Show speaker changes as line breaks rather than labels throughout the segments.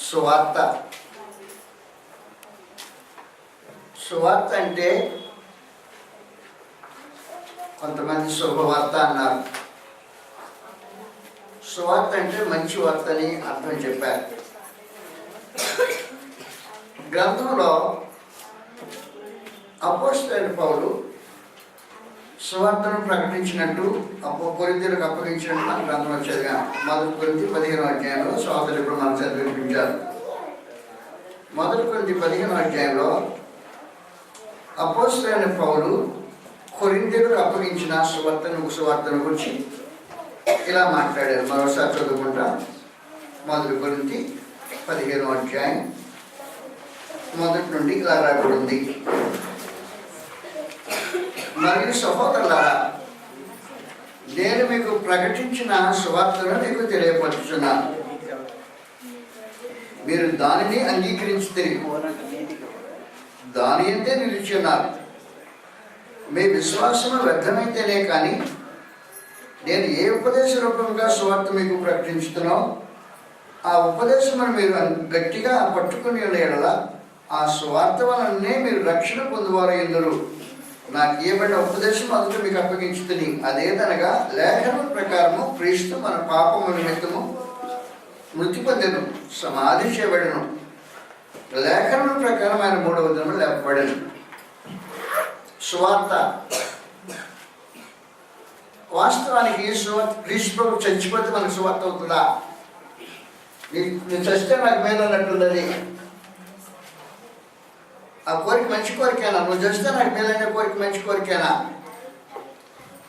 సువార్త. సువార్త అంటే కొంతమంది శుభవార్త అన్నారు. సువార్త అంటే మంచి వార్త అని అర్థం చెప్పారు. గ్రంథంలో అపోస్తలుడైన పౌలు సువార్తను ప్రకటించినట్టు కొరింథీయులకు అప్పగించినట్టు మన గ్రంథంలో చదివాం. 1 కొరింథీ 15వ అధ్యాయంలో సోదరులు ఇప్పుడు మనకు చదివించారు. 1 కొరింథీ 15వ అధ్యాయంలో అపోస్తలుడైన పౌలు కొరింథీయులకు అప్పగించిన సువార్తను గురించి ఇలా మాట్లాడారు. మరోసారి చదువుకుంటా. 1 కొరింథీ 15వ అధ్యాయం మొదటి నుండి ఇలా రాయబడింది. మరియు సహోదరులారా, నేను మీకు ప్రకటించిన సువార్తను మీకు తెలియపరుచున్నాను. మీరు దానిని అంగీకరించి దాని అంతే నిలిచి ఉన్నారు. మీ విశ్వాసము వ్యర్థమైతేనే కానీ నేను ఏ ఉపదేశ రూపంగా సువార్త మీకు ప్రకటించుతున్నావు ఆ ఉపదేశమును మీరు గట్టిగా పట్టుకుని ఎడల ఆ సువార్త వలనే మీరు రక్షణ పొందువారు ఎందురు. నాకు ఇవ్వబడిన ఉపదేశం అందుకు మీకు అప్పగించుతుంది. అదేదనగా లేఖనం ప్రకారము క్రీస్తు మన పాపము నిమిత్తము మృతి పొందెను, సమాధి చేయబడెను. లేఖనం ప్రకారం ఆయన 3వ దినము లేపబడెను. సువార్త వాస్తవానికి క్రీస్తు ప్రభు చచ్చిపోతే మనకు సువార్త అవుతుందా? నేను చస్తే నాకు మేలు అన్నట్టుందని ఆ కోరిక మంచి కోరికేనా? నువ్వు చేస్తే నాకు మేలైన కోరిక మంచి కోరికేనా?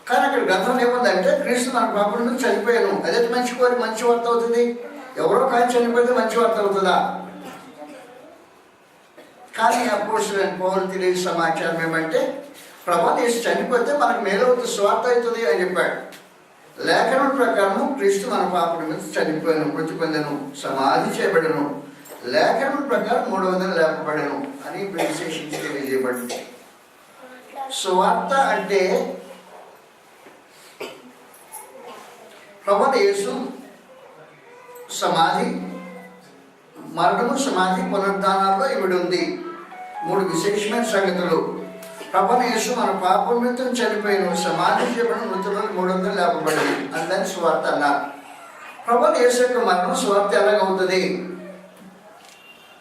కానీ అక్కడ గ్రంథంలో ఏముందంటే క్రీస్తు మన పాపం నుంచి చనిపోయాను, అదే మంచి కోరిక మంచి వార్త అవుతుంది. ఎవరో కానీ చనిపోతే మంచి వార్త అవుతుందా? కానీ అపోస్తలుడైన పౌలు తెలియని సమాచారం ఏమంటే ప్రభువు యేసు చనిపోతే మనకు మేలవుతుంది, స్వార్థ అవుతుంది అని చెప్పాడు. లేఖనం ప్రకారము క్రీస్తు మన పాపం మీద చనిపోయాను, మృతి పొందెను, సమాధి చేయబడను, లేఖనం ప్రకారం 3వ దినం లేపబడను అని విశేషించి తెలియజేయబడింది. సువార్త అంటే ప్రభువు యేసు సమాధి, మరణము, సమాధి, పునరుద్ధానాల్లో ఇవిడి ఉంది. 3 విశేషమైన సంగతులు. ప్రభువు యేసు మన పాపం మీద చనిపోయిన, సమాధి చేయబడిన, మృతులను 3వ దినం లేపబడింది అని సువార్త అన్నారు. ప్రభువు యేసు యొక్క మరణం సువార్త ఎలాగవుతుంది?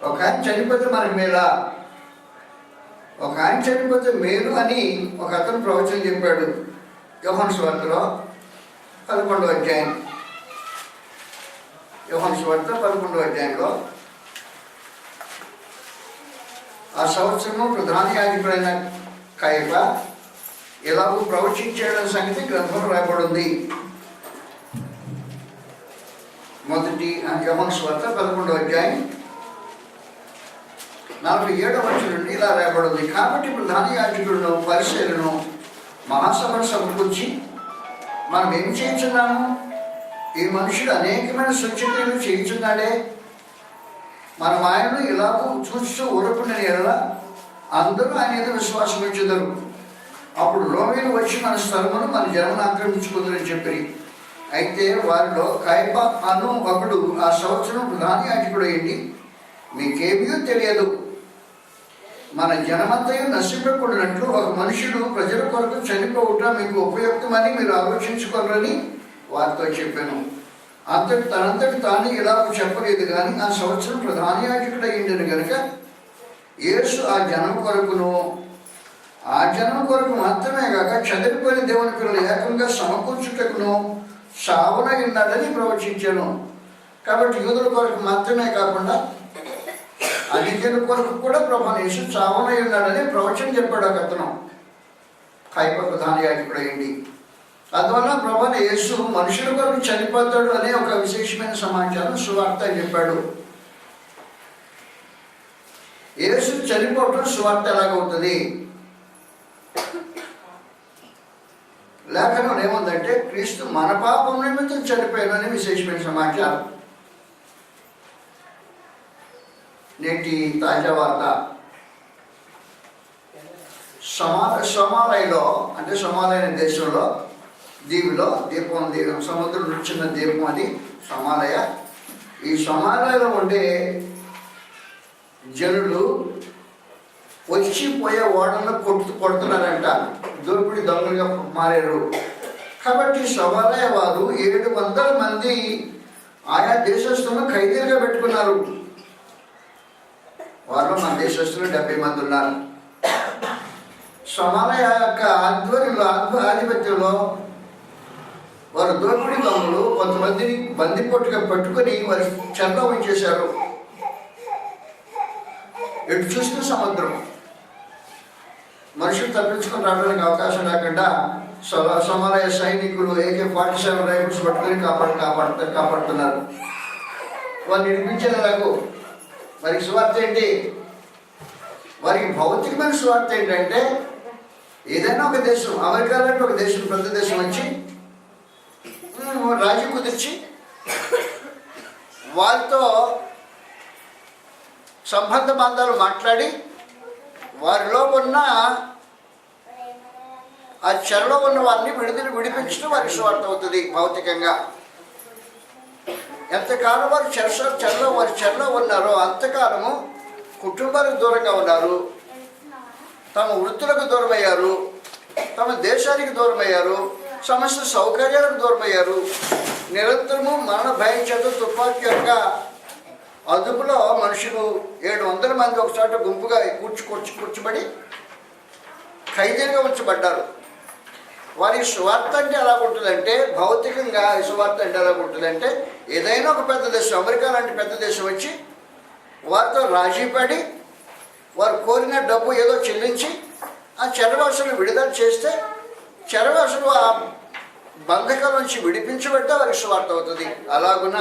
ఒక ఆయన చనిపోతే మనకు మేలా? ఒక ఆయన చనిపోతే మేలు అని ఒక అతను ప్రవచనం చెప్పాడు. యోహాను సువార్తలో 11వ అధ్యాయం. యోహాను సువార్త 11వ అధ్యాయంలో ఆ సంవత్సరము ప్రధాన యాజకుడైన కయప ఎలాగూ ప్రవచించాడన్న సంగతి గ్రంథంలో రాయబడింది. యోహాను సువార్త 11వ అధ్యాయం 47వ వచనం నుండి ఇలా రాయబడింది. కాబట్టి ప్రధాన యాజకులను, పరిసయ్యులను మహాసభను సమకూర్చి మనం ఏం చేయించున్నాము? ఈ మనుషుడు అనేకమైన సూచనలు చేయించున్నాడే, మనం ఆయనను ఇలాగూ చూస్తూ ఊరకుండా ఎడల అందరూ ఆయన మీద విశ్వాసం ఇచ్చుదరు. అప్పుడు రోమీయులు వచ్చి మన స్థలమును, మన జనమును ఆక్రమించుకుందరని చెప్పి. అయితే వారిలో కయప అను ఒకడు ఆ సంవత్సరం ప్రధాన యాజకుడు అయ్యింది. మీకేమీ తెలియదు, మన జనమంతయు నశింపకూడనట్లు ఒక మనుషుడు ప్రజల కొరకు చనిపోవుట మీకు ఉపయుక్తమని మీరు ఆలోచించుకోరని వారితో చెప్పాను. తనంతటి తాను ఇలా చెప్పలేదు. కానీ ఆ సంవత్సరం ప్రధాన యాజకుడు అయ్యిందని కనుక యేసు ఆ జనం కొరకు మాత్రమే కాక చదివిపోయిన దేవుని పిల్లలు ఏకంగా సమకూర్చుటకును సావున ఉన్నాడని ప్రవచించాను. కాబట్టి యూదుల కొరకు మాత్రమే కాకుండా అన్యజనుల కొరకు కూడా ప్రభువు యేసు సావున ఉన్నాడని ప్రవచనం చెప్పాడు ఒక అతను. కయప ప్రధాన యాజకుడు అయ్యింది. అందువల్ల ప్రభువు యేసు మనుషుల కొరకు చనిపోతాడు అనే ఒక విశేషమైన సమాచారం సువార్త చెప్పాడు. యేసు చనిపోవటం సువార్త ఎలాగవుతుంది? లేఖనం ఏముందంటే క్రీస్తు మన పాపం నిమిత్తం చనిపోయాడని విశేషమైన సమాచారం. నేటి తాజా వార్త సోమాలయలో, అంటే సోమాలయ దేశంలో దీవిలో సముద్రం చిన్న ద్వీపం అది సోమాలయ. ఈ సమాజంలో ఉండే జనులు వచ్చిపోయే ఓడలను కొడుతున్నారంట, దోపిడి దొంగలుగా మారారు. కాబట్టి సమాలయ వారు 700 మంది ఆయా దేశస్తులను ఖైదీలుగా పెట్టుకున్నారు. వారు మన దేశస్తులు 70 మంది ఉన్నారు. సమాలయ యొక్క ఆధిపత్యంలో వారు దోపిడీ దొంగలు కొంతమందిని బందిపోటుగా పట్టుకొని వారి చెరలో ఉంచేశారు. ఎటు చూసిన సముద్రం, మనుషులు తప్పించుకొని రావడానికి అవకాశం లేకుండా సమాలయ సైనికులు AK-47 రైఫిల్స్ పట్టుకొని కాపాడుతున్నారు. వాళ్ళు నిర్మించేందుకు వారికి సువార్త ఏంటి? వారికి భౌతికమైన సువార్త ఏంటంటే, ఏదైనా ఒక దేశం, అమెరికా లాంటి ఒక దేశం, పెద్ద దేశం వచ్చి రాజీ కుదిర్చి వారితో సంబంధ బంధాలు మాట్లాడి వారిలో ఉన్న ఆ చెరలో ఉన్న వారిని విడిపించడం వారికి స్వార్థ అవుతుంది. భౌతికంగా ఎంతకాలం వారు చెరలో ఉన్నారో అంతకాలము కుటుంబాలకు దూరంగా ఉన్నారు, తమ వృత్తులకు దూరమయ్యారు, తమ దేశానికి దూరమయ్యారు, సమస్త సౌకర్యాలకు దూరమయ్యారు. నిరంతరము మరణ భయం చేత తుపాకీ యొక్క అదుపులో మనుషులు 700 మంది ఒకచోట గుంపుగా కూర్చోబడి ఖైదీలుగా ఉంచబడ్డారు. వారి సువార్త అంటే ఎలా ఉంటుందంటే, భౌతికంగా ఈ సువార్త అంటే ఎలా ఉంటుందంటే, ఏదైనా ఒక పెద్ద దేశం, అమెరికా లాంటి పెద్ద దేశం వచ్చి వారితో రాజీ పడి వారు కోరిన డబ్బు ఏదో చెల్లించి ఆ చెరవాసులను విడుదల చేస్తే చెరవాసులు ఆ బంధకాల నుంచి విడిపించబడితే వారికి సువార్త అవుతుంది. అలాగున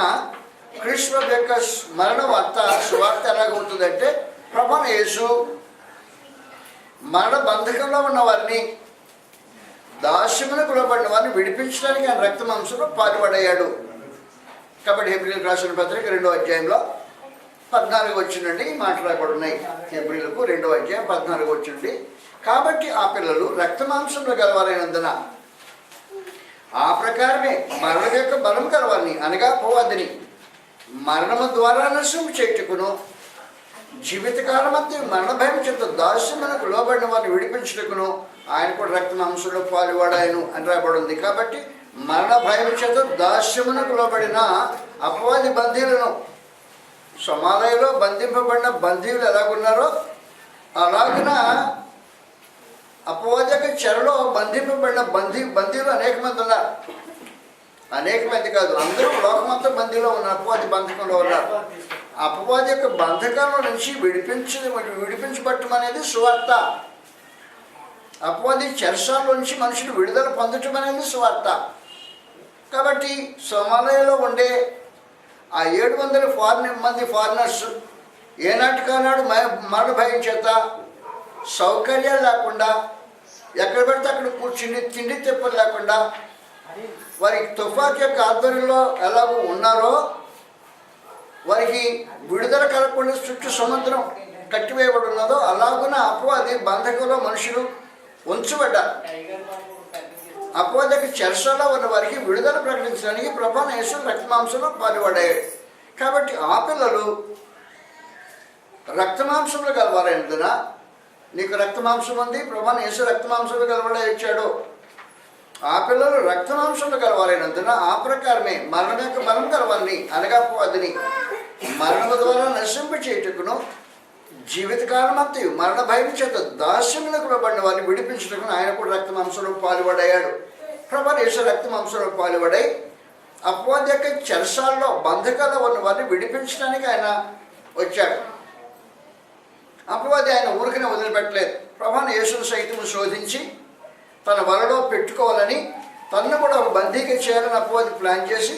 క్రీస్తు యొక్క మరణ వార్త సువార్త ఎలాగవుతుందంటే, ప్రభువైన యేసు మరణ బంధకంలో ఉన్న వారిని, దాస్యములకు లోబడిన వారిని విడిపించడానికి ఆయన రక్తమాంసంలో పాల్పడయ్యాడు. కాబట్టి హెబ్రీయులకు రాసిన పత్రిక 2వ అధ్యాయంలో 14 వచ్చినండి మాట్లాడబడున్నాయి. హెబ్రీయులకు 2వ అధ్యాయం 14 వచ్చింది. కాబట్టి ఆ పిల్లలు రక్తమాంసంలో గలవారైనందున ఆ ప్రకారమే మరణం యొక్క బలం కలవారిని, అనగా అపవాదిని మరణము ద్వారా నశింపు చేయుటకును, జీవితకాలం అంతా మరణ భయం చేత దాస్యమునకు లోబడిన వారిని విడిపించుటకును ఆయన కూడా రక్తమాంసంలో పాలువాడాయను అని రాబడింది. కాబట్టి మరణ భయం చేత దాస్యమునకు లోబడిన అపవాది బందీలను, సమాలయంలో బంధింపబడిన బందీలు ఎలాగున్నారో అలాగున అపవాది యొక్క చెరలో బంధింపబడిన బందీలు అనేక మంది ఉన్నారు. అనేక మంది కాదు, అందరూ లోకమంతా బందీలో ఉన్నారు, అపవాది బంధకంలో ఉన్నారు. అపవాది యొక్క బంధకాల నుంచి విడిపించబట్టం అనేది సువార్త. అపవాది చెరసాల నుంచి మనుషులు విడుదల పొందటం అనేది సువార్త. కాబట్టి సమాలయంలో ఉండే ఆ 700 మంది ఫారినర్స్ ఏనాటికనాడు మరణ భయం చేత సౌకర్యాలు లేకుండా ఎక్కడ పడితే అక్కడ కూర్చుని తిండి తెప్పలు లేకుండా వారి తుఫాకి యొక్క ఆధ్వర్యంలో ఎలాగో ఉన్నారో వారికి విడుదల కలగకుండా చుట్టూ సముద్రం కట్టివేయబడి ఉన్నదో అలాగున అపవాది బంధకంలో మనుషులు ఉంచబడ్డారు. అపవాదికి చెరసాలో ఉన్న వారికి విడుదల ప్రకటించడానికి ప్రభువైన యేసు రక్తమాంసంలో పాల్పడ్డాడు. కాబట్టి ఆ పిల్లలు రక్తమాంసంలో గలవారైనందున, నీకు రక్తమాంసం ఉంది, ప్రభువైన యేసు రక్తమాంసంలో గలవాడే ఇచ్చాడు. ఆ పిల్లలు రక్తమాంసంలో గలవారైనందున ఆ ప్రకారమే మరణం యొక్క బలం కలవారిని, అనగా అపవాదిని మరణము ద్వారా నశింప చేయుటకును, జీవితకాలం అంతయు మరణ భయం చేత దాస్యములకు లోబడిన వారిని విడిపించుటకును ఆయన కూడా రక్తమాంసంలో పాల్పడ్డాడు. ప్రభువైన యేసు రక్తమాంసంలో పాల్పడి అపవాది యొక్క చెరసాల్లో బంధకాల్లో ఉన్న వారిని విడిపించడానికి ఆయన వచ్చాడు. అపవాది ఆయన ఊరికనే వదిలిపెట్టలేదు. ప్రభువైన యేసును సైతం శోధించి తన వలలో పెట్టుకోవాలని, తనను కూడా ఒక బందీగా చేయాలని అపవాది ప్లాన్ చేసి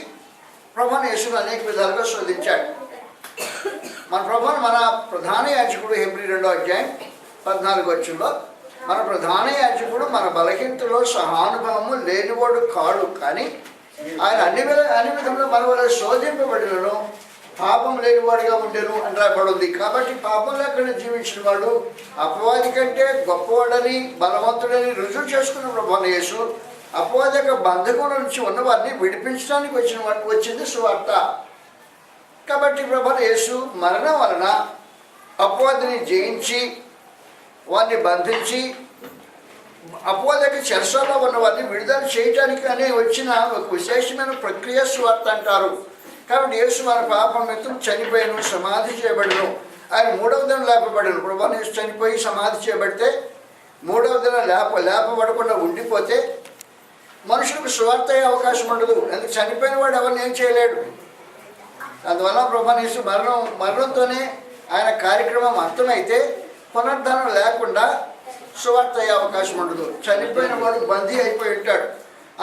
ప్రభువైన యేసును అనేక విధాలుగా శోధించాడు. మన ప్రధాన యాజకుడు హెబ్రీ 2వ అధ్యాయం 14 వచనంలో, మన ప్రధాన యాజకుడు మన బలహీనతలో సహానుభవము లేనివాడు కాడు, కానీ ఆయన అన్ని విధంలో మన వల్ల శోధింపబడినను పాపం లేనివాడిగా ఉండేను అని రాబడింది. కాబట్టి పాపం లేకుండా జీవించిన వాడు అపవాది కంటే గొప్పవాడని, బలవంతుడని రుజువు చేసుకున్న ప్రభువైన యేసు అపవాది యొక్క బంధకం నుంచి ఉన్నవారిని విడిపించడానికి వచ్చింది సువార్త. కాబట్టి ప్రభువైన యేసు మరణం వలన అపవాదిని జయించి వారిని బంధించి అపవాదికి చెరసాలలో ఉన్న వారిని విడుదల చేయడానికి అనే వచ్చిన ఒక విశేషమైన ప్రక్రియ సువార్త అంటారు. కాబట్టి యేసు మన పాపం మిత్రం చనిపోయాను, సమాధి చేయబడను, ఆయన 3వ దినం లేపబడను. ప్రభువైన యేసు చనిపోయి సమాధి చేయబడితే 3వ దినం లేపబడకుండా ఉండిపోతే మనుషులకు సువార్త అయ్యే అవకాశం ఉండదు. ఎందుకు చనిపోయిన వాడు ఎవరిని ఏం చేయలేడు. అందువల్ల ప్రభువైన యేసు మరణంతోనే ఆయన కార్యక్రమం అంతమైతే పునరుద్ధరణ లేకుండా సువార్త అయ్యే అవకాశం ఉండదు. చనిపోయిన వాడు బందీ అయిపోయి ఉంటాడు.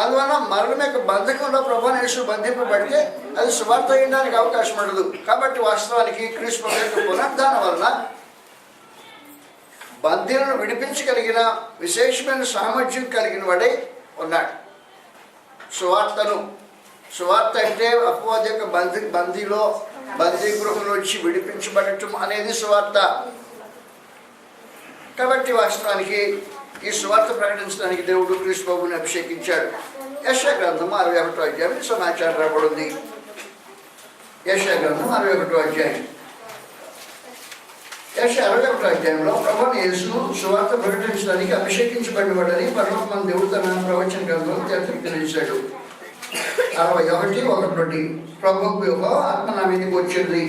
అందువల్ల మరణం యొక్క బంధకంలో ప్రభువైన యేసు బంధింపబడితే అది సువార్త అయ్యడానికి అవకాశం ఉండదు. కాబట్టి వాస్తవానికి క్రీస్తు యొక్క పునరుద్ధరణ వలన బందీలను విడిపించగలిగిన విశేషమైన సామర్థ్యం కలిగిన వాడే ఉన్నాడు. సువార్త అంటే అపవాది యొక్క బందీ గృహంలో వచ్చి విడిపించబడటం అనేది సువార్త. కాబట్టి వాస్తవానికి ఈ సువార్త ప్రకటించడానికి దేవుడు క్రీస్తు ప్రభువుని అభిషేకించాడు. యెషయా గ్రంథం 61వ అధ్యాయం సమాచారం రాబడింది. యెషయా గ్రంథం 61వ అధ్యాయం. యెషయా 61వ అధ్యాయంలో ప్రభువైన యేసు సువార్త ప్రకటించడానికి అభిషేకించబడినవాడని పరలోకమందు దేవుడు తన ప్రవచన గ్రంథంలో తెలియజేశాడు. 61:1 ప్రభువుకు యెహోవా ఆత్మ నా మీదకి వచ్చింది,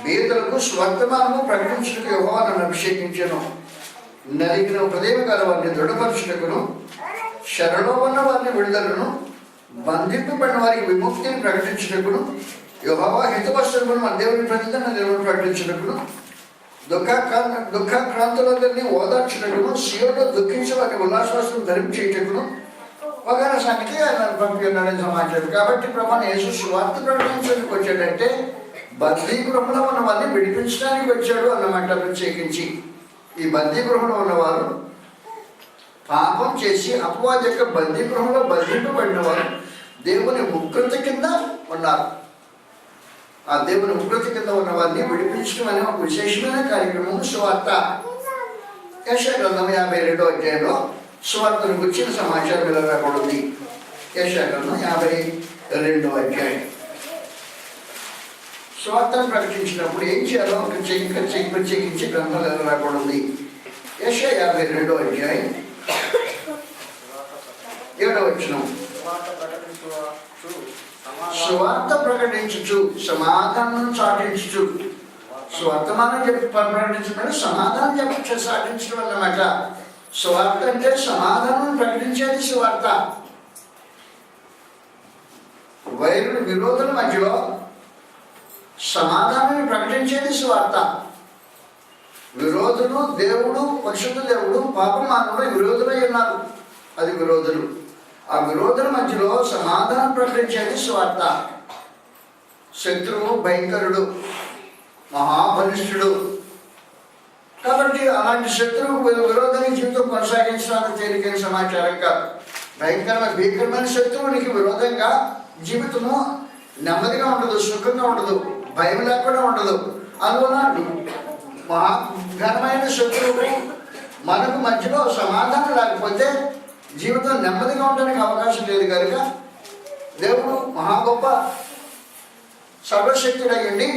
బీదలకు స్వర్తమానము ప్రకటించుటకు యెహోవా నన్ను అభిషేకించెను, నలిగిన హృదయం గల వారిని దృఢపరచుటకును, శరణలో ఉన్న వారిని విడుదలను, బంధింపబడిన వారికి విముక్తిని ప్రకటించుటకును, యెహోవా హితవస్త్రమును మన దేవుని ప్రతిదన దేవుని ప్రకటించుటకును, దుఃఖాక్రాంతులందరినీ ఓదార్చుటకును, సియోనులో దుఃఖించి వారిని ఉల్లాసవస్త్రం ధరించేటకును ఒక సంగతి ఆయన పంపి ఉన్నాడని సమాచారం. కాబట్టి ప్రభువైన యేసు సువార్త ప్రకటించడానికి వచ్చాడంటే బందీ గృహంలో ఉన్న వారిని విడిపించడానికి వచ్చాడు అన్నమాట. ప్రత్యేకించి ఈ బందీ గృహంలో ఉన్నవారు పాపం చేసి అపవాది యొక్క బందీ గృహంలో బంధింపబడిన వారు దేవుని ఉగ్రత కింద ఉన్నారు. ఆ దేవుని ఉగ్రత కింద ఉన్న వారిని విడిపించడం అనే ఒక విశేషమైన కార్యక్రమం సువార్త. యెషయా గ్రంథం 52వ అధ్యాయంలో సువార్తను గురించిన సమాచారం ఇలా రాబడింది. యెషయా గ్రంథం 52వ అధ్యాయం. సువార్తను ప్రకటించినప్పుడు ఏం చేయాలో ప్రత్యేకించి గ్రంథాలు ఎలా రాబడింది. యెషయా 52వ అధ్యాయం 7వ వచనం. సువార్త ప్రకటించుచు సమాధానం చాటించుచు. సువర్తమానం ప్రకటించడం సమాధానం సాటించడం అన్నమాట. సువార్త అంటే సమాధానం ప్రకటించేది సువార్త. వైరుడు విరోధుల మధ్యలో సమాధానాన్ని ప్రకటించేది సువార్త. విరోధులు దేవుడు, పరిశుద్ధ దేవుడు, పాపమానవుడు విరోధులై ఉన్నారు. అది విరోధులు. ఆ విరోధుల మధ్యలో సమాధానం ప్రకటించేది సువార్త. శత్రువు భయంకరుడు, మహాబలిష్ఠుడు. కాబట్టి అలాంటి శత్రువు విరోధానికి జీవితం కొనసాగించడానికి తేలికైన సమాచారం కాదు. భీకరమైన శత్రువునికి విరోధంగా జీవితము నెమ్మదిగా ఉండదు, సుఖంగా ఉండదు, భయం లేకుండా ఉండదు. అందువల్ల ఘనమైన శత్రువు మనకు మధ్యలో సమాధానం లేకపోతే జీవితం నెమ్మదిగా ఉండడానికి అవకాశం లేదు. కనుక దేవుడు మహా గొప్ప సర్వశక్తుడయ్యండి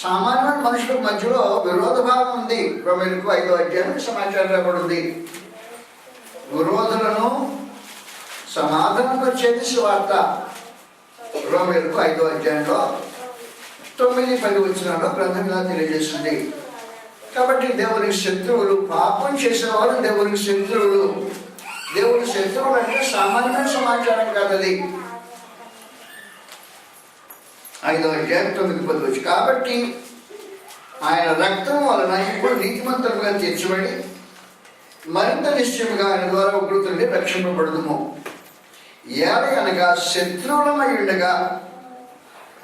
సామాన్య మనుషుల మధ్యలో విరోధ భావం ఉంది. రోమీయులకు 5వ అధ్యాయం సమాచారం రాబడింది. విరోధులను సమాధానపరిచేది సువార్త. రోమీయులకు 5వ అధ్యాయంలో 9-10 వచనాల్లో గ్రంథం ఇలా తెలియజేస్తుంది. కాబట్టి దేవునికి శత్రువులు, పాపం చేసేవారు దేవునికి శత్రువులు. దేవుని శత్రువులు అంటే సామాన్యమైన సమాచారం కాదది. 5వ అధ్యాయం 9-10 వచ్చి. కాబట్టి ఆయన రక్తం వలన ఇప్పుడు నీతిమంతులుగా తీర్చబడి మరింత నిశ్చయముగా ఆయన ద్వారా ఉగ్రతుల్ని రక్షింపబడుదుము. ఏమి అనగా శత్రువులమై ఉండగా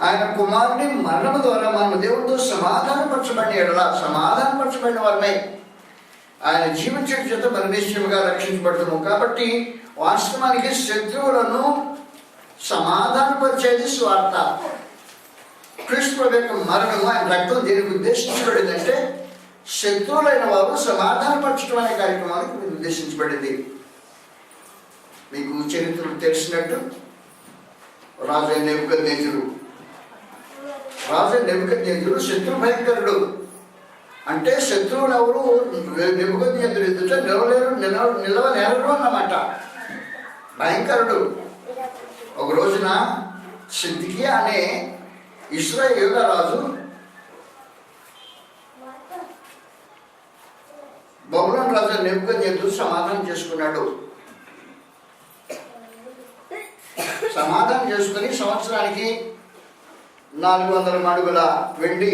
ఆయన కుమారుని మరణము ద్వారా మనము దేవుడితో సమాధానపరచబడిన వారమై ఆయన జీవించే చేత మరి నిశ్చయముగా రక్షించబడుదుము. కాబట్టి వాస్తవానికి శత్రువులను సమాధానపరిచేది స్వార్థ. క్రీస్తు యొక్క మరణము, ఆయన రక్తం దేనికి ఉద్దేశించబడిందంటే శత్రువులైన వారు సమాధానపరచడం అనే కార్యక్రమానికి ఉద్దేశించబడింది. మీకు చరిత్రలు తెలిసినట్టు రాజు నెబుకద్నెజరు రాజు నెబుకద్నెజరు శత్రు భయంకరుడు. అంటే శత్రువులు ఎవరు నెబుకద్నెజరు ఎదుట నిలవలేరు అన్నమాట. భయంకరుడు. ఒక రోజున సిద్కియా అనే ఇశ్రాయేలు రాజు బబులోను రాజు నెబుకద్నెజరు సమాధానం చేసుకున్నాడు. సమాధానం చేసుకుని సంవత్సరానికి 400 మణుగుల వెండి,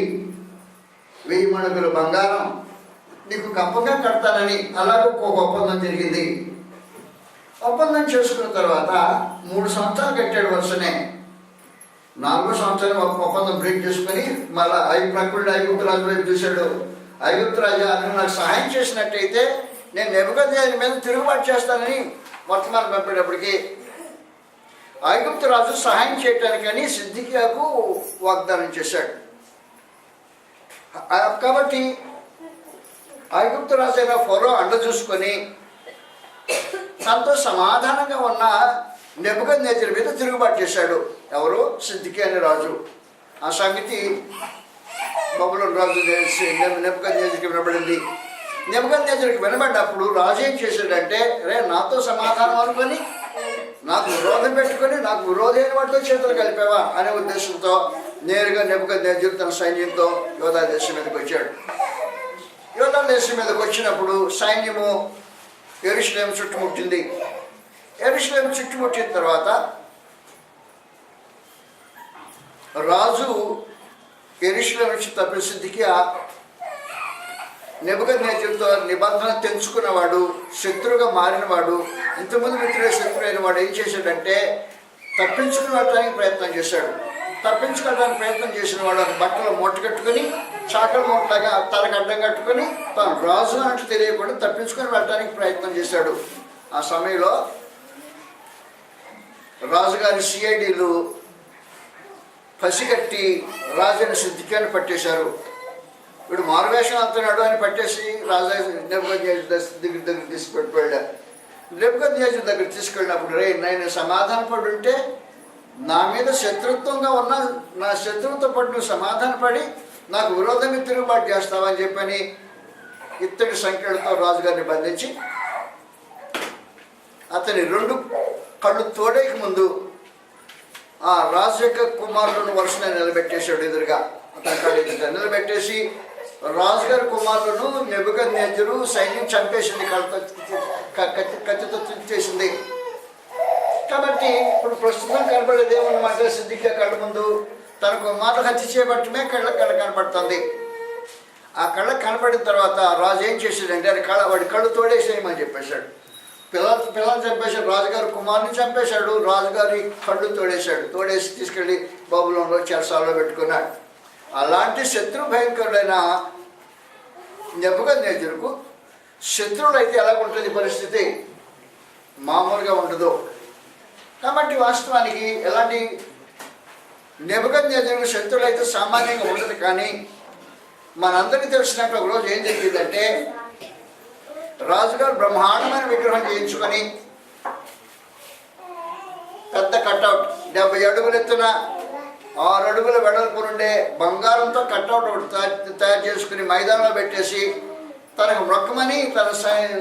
1000 మణుగుల బంగారం నీకు కప్పగా కడతానని అలాగే ఒక ఒప్పందం జరిగింది. ఒప్పందం చేసుకున్న తర్వాత 3 సంవత్సరాలు కట్టాడు వరుసనే. 4వ సంవత్సరం ఒక ఒప్పందం బ్రేక్ చేసుకొని మళ్ళీ ఐగుప్తు రాజు వైపు చూశాడు. ఐగుప్తు రాజు నువ్వు నాకు సహాయం చేసినట్టయితే నేను నెబుకద్నెజరు మీద తిరుగుబాటు చేస్తానని వర్తమానం పంపేటప్పటికి ఐగుప్తు రాజు సహాయం చేయటానికని సిద్కియాకు వాగ్దానం చేశాడు. కాబట్టి ఐగుప్తు రాజు అయిన ఫరో అండ చూసుకొని తనతో సమాధానంగా ఉన్న నెబుకద్నెజరు మీద తిరుగుబాటు చేశాడు. ఎవరు? సిద్కియా అనే రాజు. ఆ సంగతి బబులోను రాజు నెబుకద్నెజరుకి వినబడింది. నెబుకద్నెజరుకి వినబడినప్పుడు రాజు ఏం చేశాడంటే, నాతో సమాధానం అనుకొని నాకు విరోధం పెట్టుకొని నాకు విరోధమైన వాటితో చేతులు కలిపావా అనే ఉద్దేశంతో నేరుగా నెబుకద్నెజరు తన సైన్యంతో యోధా దేశం మీదకి వచ్చాడు. యోధా దేశం మీదకి వచ్చినప్పుడు సైన్యము యెరూషలేము చుట్టుముట్టింది. యెరూషలేము చుట్టుముట్టిన తర్వాత రాజు యెరూషలేము నుంచి తప్పిన సిద్కియా నెబుకద్నెజరుతో నిబంధన తెంచుకున్నవాడు, శత్రువుగా మారినవాడు, ఇంతకుముందు మిత్రుడే శత్రువు అయిన వాడు ఏం చేశాడంటే తప్పించుకునడానికి ప్రయత్నం చేశాడు. తప్పించుకోవడానికి ప్రయత్నం చేసిన వాడు బట్టలు మూట కట్టుకొని చాకల మూటలాగా తలకు అడ్డం కట్టుకొని తాను రాజు అంటే తెలియకుండా తప్పించుకొని వెళ్ళడానికి ప్రయత్నం చేశాడు. ఆ సమయంలో రాజుగారి సిఐడీలు పసిగట్టి రాజుని సిద్కియాను పట్టేశారు. వీడు మారువేషం అంటున్నాడు అని పట్టేసి రాజా నెబుకద్నెజరు దగ్గర తీసుకుపెట్టిపోయాడు. నెబుకద్నెజరు దగ్గర తీసుకెళ్ళినప్పుడు నేను సమాధాన పడి ఉంటే నా మీద శత్రుత్వంగా ఉన్న నా శత్రువుతో పాటు నువ్వు సమాధాన పడి నాకు విరోధంగా తిరుగుబాటు చేస్తావని చెప్పని ఇత్తడి సంఖ్యలతో రాజుగారిని బంధించి అతని 2 కళ్ళు తోడేకి ముందు ఆ రాజు యొక్క కుమారులను వరుసనే నిలబెట్టేశాడు. ఎదురుగా అతని కళ్ళు ఎదురుగా నిలబెట్టేసి రాజుగారి కుమారులను నెబుకద్నెజరు సైన్యం చంపేసింది, కత్తితో చేసింది. కాబట్టి ఇప్పుడు ప్రస్తుతం కనబడేది ఏమన్నమాట, సిద్కియా కళ్ళ ముందు తన కుమారులు హత్య చేయబట్టమే కళ్ళ కనపడుతుంది. ఆ కళ్ళకు కనపడిన తర్వాత రాజు ఏం చేశాడంటే వాడి కళ్ళు తోడేసేయమని చెప్పేశాడు. పిల్లల్ని చంపేశాడు. రాజుగారి కుమారుని చంపేశాడు. రాజుగారి కళ్ళు తోడేసి తీసుకెళ్ళి బబులోనులో చెరసాలలో పెట్టుకున్నాడు. అలాంటి శత్రు భయంకరుడైన నెబుకద్నెజరుకు శత్రువులు అయితే ఎలాగుంటుంది పరిస్థితి? మామూలుగా ఉండదు. కాబట్టి వాస్తవానికి ఎలాంటి నెబుకద్నెజరు శత్రువులు అయితే సామాన్యంగా ఉండదు. కానీ మనందరికీ తెలిసినట్టు ఒకరోజు ఏం జరిగిందంటే రాజుగారు బ్రహ్మాండమైన విగ్రహం చేయించుకొని పెద్ద కట్అవుట్ 70 అడుగులు ఎత్తున 6 అడుగుల వెడల్పు నుండే బంగారంతో కట్అవుట్ ఒకటి తయారు చేసుకుని మైదానంలో పెట్టేసి తనకు మొక్కమని తన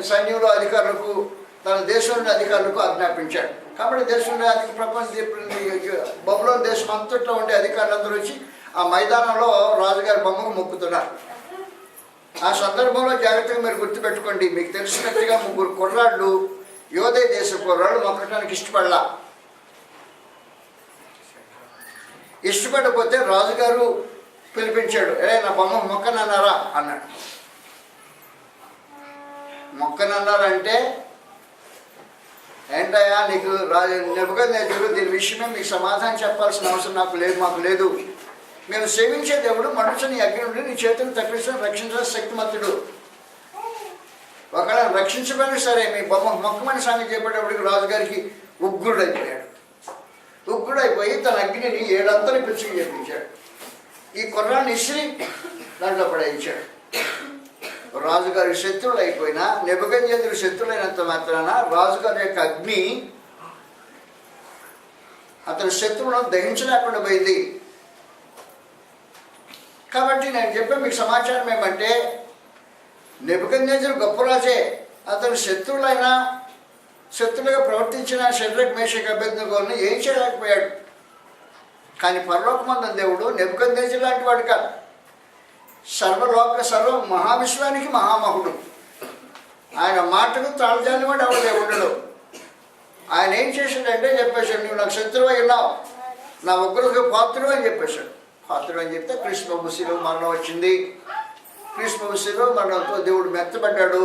సైన్యంలో అధికారులకు తన దేశంలోని అధికారులకు ఆజ్ఞాపించాడు. కాబట్టి దేశంలో ప్రపంచ బబులోను దేశం అంతట్లో ఉండే అధికారులందరూ వచ్చి ఆ మైదానంలో రాజుగారి బొమ్మకు మొక్కుతున్నారు. ఆ సందర్భంలో జాగ్రత్తగా మీరు గుర్తుపెట్టుకోండి. మీకు తెలిసినట్టుగా 3 కుర్రాళ్ళు యోధే దేశ కుర్రాళ్ళు మొక్కడానికి ఇష్టపడకపోతే రాజుగారు పిలిపించాడు. నా బొమ్మ మొక్కనన్నారా అన్నాడు. మొక్కనన్నారంటే ఏంటయ్యా నీకు నెబుకద్నెజరు దీని విషయమే మీకు సమాధానం చెప్పాల్సిన అవసరం మాకు లేదు. మేము సేవించే దేవుడు మనుషుని అగ్ని నుండి నీ చేతులు తప్పించడం రక్షించడం శక్తిమంతుడు. ఒకవేళ రక్షించబడినా సరే మీ బొమ్మ మొక్కమని సంగతి చెప్పేటప్పటికి రాజుగారికి ఉగ్రుడైపోయి తన అగ్నిని 7 అంతలు పిచ్చికి చేపించాడు. ఈ కుర్రాన్ని ఇసిరి దాంట్లో పడేయించాడు. రాజుగారి శత్రువులు అయిపోయినా నెబుకద్నెజరు శత్రువులైనంత మాత్రాన రాజుగారి యొక్క అగ్ని అతని శత్రువులను దహించలేకుండా పోయింది. కాబట్టి నేను చెప్పే మీకు సమాచారం ఏమంటే, నెబుకద్నెజరు గొప్ప రాజే, అతను శత్రులుగా ప్రవర్తించిన షడ్రక్ మేషక్ అబేద్నెగోలను ఏం చేయలేకపోయాడు. కానీ పరలోకమందున్న దేవుడు నెబుకద్నెజరు లాంటి వాడు కాదు. సర్వ మహావిశ్వానికి మహామహుడు. ఆయన మాటకు తాళజాని వాడు ఎవరు దేవుడు. ఆయన ఏం చేశాడంటే చెప్పేశాడు, నువ్వు నాకు శత్రువు అయి ఉన్నావు, నా ఉగ్రతకు పాత్రుడు అని చెప్పేశాడు. పాత్రుడు అని చెప్తే కృష్ణ శిలువ మరణం వచ్చింది. కృష్ణ శిలువ మరణంతో దేవుడు మెత్తబడ్డాడు.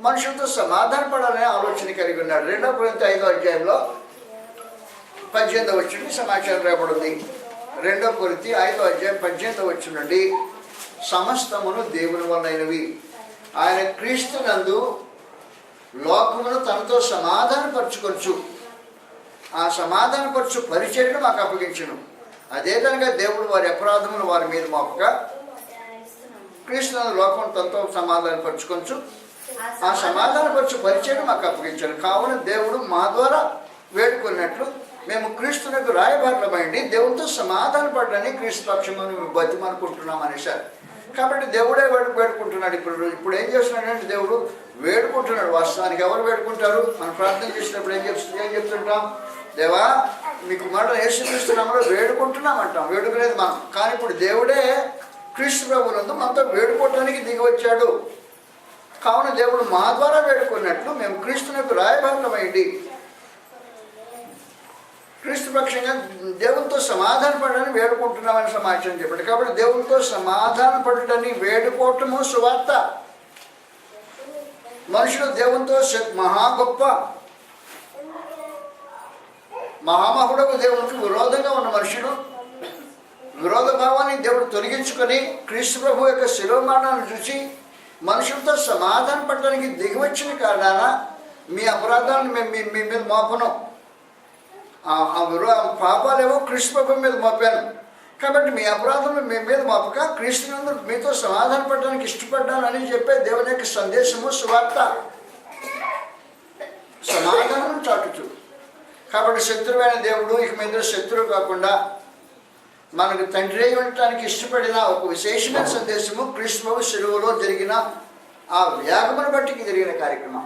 మనుషులతో సమాధాన పడాలనే ఆలోచన కలిగి ఉన్నాడు. 2 కొరింథీ 5వ అధ్యాయంలో 18వ వచనం సమాచారం రాబడింది. 2 కొరింథీ 5వ అధ్యాయం 18వ వచనం నుండి, సమస్తమును దేవుని వలనైనవి, ఆయన క్రీస్తునందు లోకమును తనతో సమాధానపరచుకొచ్చు, ఆ సమాధానపరచు పరిచర్యను మాకు అప్పగించును. అదేవిధంగా దేవుడు వారి అపరాధములు వారి మీద మోపగా క్రీస్తునందు లోకమును తనతో సమాధానపరచుకొచ్చు, ఆ సమాధానపరచు పరిచర్యను మాకు అప్పగించాను. కావున దేవుడు మా ద్వారా వేడుకున్నట్లు మేము క్రీస్తునకు రాయబారులమైంది దేవునితో సమాధాన పడని క్రీస్తు పక్షమును బతిమనుకుంటున్నాం అనేసారు. కాబట్టి దేవుడే వేడుకుంటున్నాడు. ఇప్పుడు ఏం చేస్తున్నాడంటే దేవుడు వేడుకుంటున్నాడు. వాస్తవానికి ఎవరు వేడుకుంటారు? మనం ప్రార్థన చేసినప్పుడు ఏం చెప్తుంటాం? దేవా మీ కుమారుడు యేసుక్రీస్తునామములో వేడుకుంటున్నాం అంటాం. వేడుకునేది మనం. కానీ ఇప్పుడు దేవుడే క్రీస్తు ప్రభువునందు మనతో వేడుకోవటానికి దిగి వచ్చాడు. కావున దేవుడు మా ద్వారా వేడుకున్నట్లు మేము క్రీస్తునకు రాయబారులమైంది క్రీస్తు పక్షంగా దేవునితో సమాధాన పడని వేడుకుంటున్నామని సమాచారం చెప్పాడు. కాబట్టి దేవునితో సమాధాన పడటని వేడుకోవటము సువార్త. మనుషులు దేవునితో గొప్ప మహామహుడకు దేవునికి విరోధంగా ఉన్న మనుషులు విరోధ భావాన్ని దేవుడు తొలగించుకొని క్రీస్తు ప్రభు యొక్క శిలువ మరణాన్ని చూసి మనుషులతో సమాధాన పడడానికి దిగివచ్చిన కారణాన మీ అపరాధాలను మేము మీ మీద మోపను. పాపాలేమో క్రీస్తు ప్రభు మీద మోపాను. కాబట్టి మీ అపరాధములు మీ మీద మోపక క్రీస్తునందు మీతో సమాధాన పడడానికి ఇష్టపడ్డాను అని చెప్పే దేవుని యొక్క సందేశము సువార్త. సమాధానం చాటుచు. కాబట్టి శత్రువైన దేవుడు ఇక మీద శత్రువు కాకుండా మనకు తండ్రి అయి ఉండటానికి ఇష్టపడిన ఒక విశేషమైన సందేశము క్రీస్తు ప్రభు శిలువలో జరిగిన ఆ యాగమును బట్టి జరిగిన కార్యక్రమం.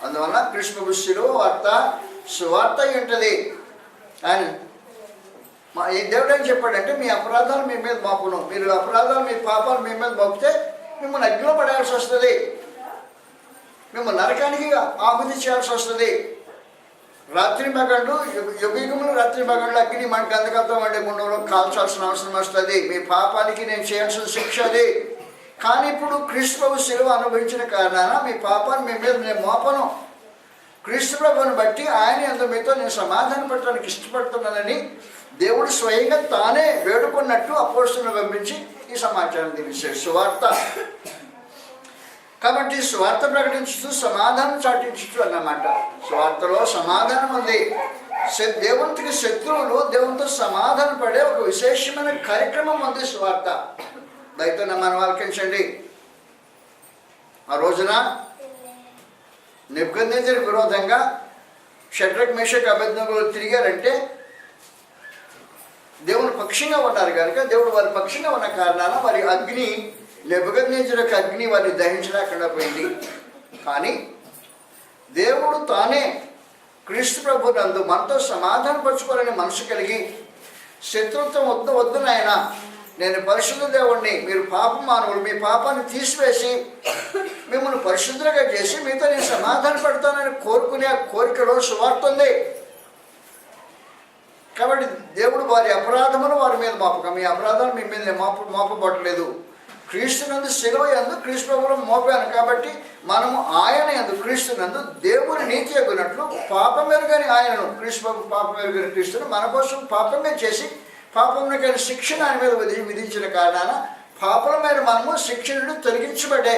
అందువల్ల క్రీస్తు ప్రభు శిలువ వార్త సువార్త అయి ఉంటుంది. ఆయన దేవుడు ఏం చెప్పాడంటే మీ అపరాధాలు మీ మీద మోపను. మీరు అపరాధాలు మీ పాపాలు మీ మీద మోపితే మిమ్మల్ని అగ్నిలో పడాల్సి వస్తుంది, మిమ్మల్ని నరకానికి ఆహుతి చేయాల్సి వస్తుంది. రాత్రి మగండు యుగయుగములు రాత్రి మగండు అగ్ని మన గంధకంతో వండే గుండంలో కాల్చాల్సిన అవసరం వస్తుంది. మీ పాపానికి నేను చేయాల్సిన శిక్ష అది. కానీ ఇప్పుడు క్రీస్తు ప్రభు శిలువ అనుభవించిన కారణాన మీ పాపాన్ని మీ మీద నేను మోపను. క్రీస్తు ప్రభువుని బట్టి ఆయన యందు మీతో నేను సమాధాన పడటానికి ఇష్టపడుతున్నానని దేవుడు స్వయంగా తానే వేడుకున్నట్టు అపోస్తలులను పంపించి ఈ సమాచారం తెలిసాడు. సువార్త. కాబట్టి స్వార్థ ప్రకటించుతూ సమాధానం చాటించు అన్నమాట. స్వార్థలో సమాధానం ఉంది. దేవునికి శత్రువులు దేవునితో సమాధాన పడే ఒక విశేషమైన కార్యక్రమం ఉంది స్వార్థ. దయతో మనం ఆలకించండి. ఆ రోజున నెబుకద్నెజరు విరోధంగా షడ్రక్ మేషక్ అబేద్నెగోలు తిరిగారంటే దేవుని పక్షంగా ఉన్నారు కనుక దేవుడు వారి పక్షంగా ఉన్న కారణాన వారి అగ్ని నెబుకద్నెజరు అగ్ని వారిని దహించలేకుండా పోయింది. కానీ దేవుడు తానే క్రీస్తు ప్రభు నందు మనతో సమాధాన పరచుకోవాలని మనసు కలిగి శత్రుత్వం వద్దు నాయన, నేను పరిశుద్ధ దేవుడిని, మీరు పాపం మానవులు, మీ పాపాన్ని తీసివేసి మిమ్మల్ని పరిశుద్ధంగా చేసి మీతో నేను సమాధాన పడతానని కోరుకునే కోరికలో సువార్త ఉంది. కాబట్టి దేవుడు వారి అపరాధములు వారి మీద మోపక మీ అపరాధాలు మీ మీద మోపబడలేదు. క్రీస్తునందు శిలువ యందు క్రీస్తు ప్రభువులో మోపాను. కాబట్టి మనము ఆయన యందు క్రీస్తునందు దేవుని నీతి ఎగునట్లు పాపం ఎరుగని ఆయనను క్రీస్తు ప్రభు పాపం ఎరుగని క్రీస్తును మన కోసం పాపమే చేసి పాపంలో కానీ శిక్షణ ఆయన మీద విధించిన కారణాన పాపల మీద మనము శిక్షణను తొలగించబడే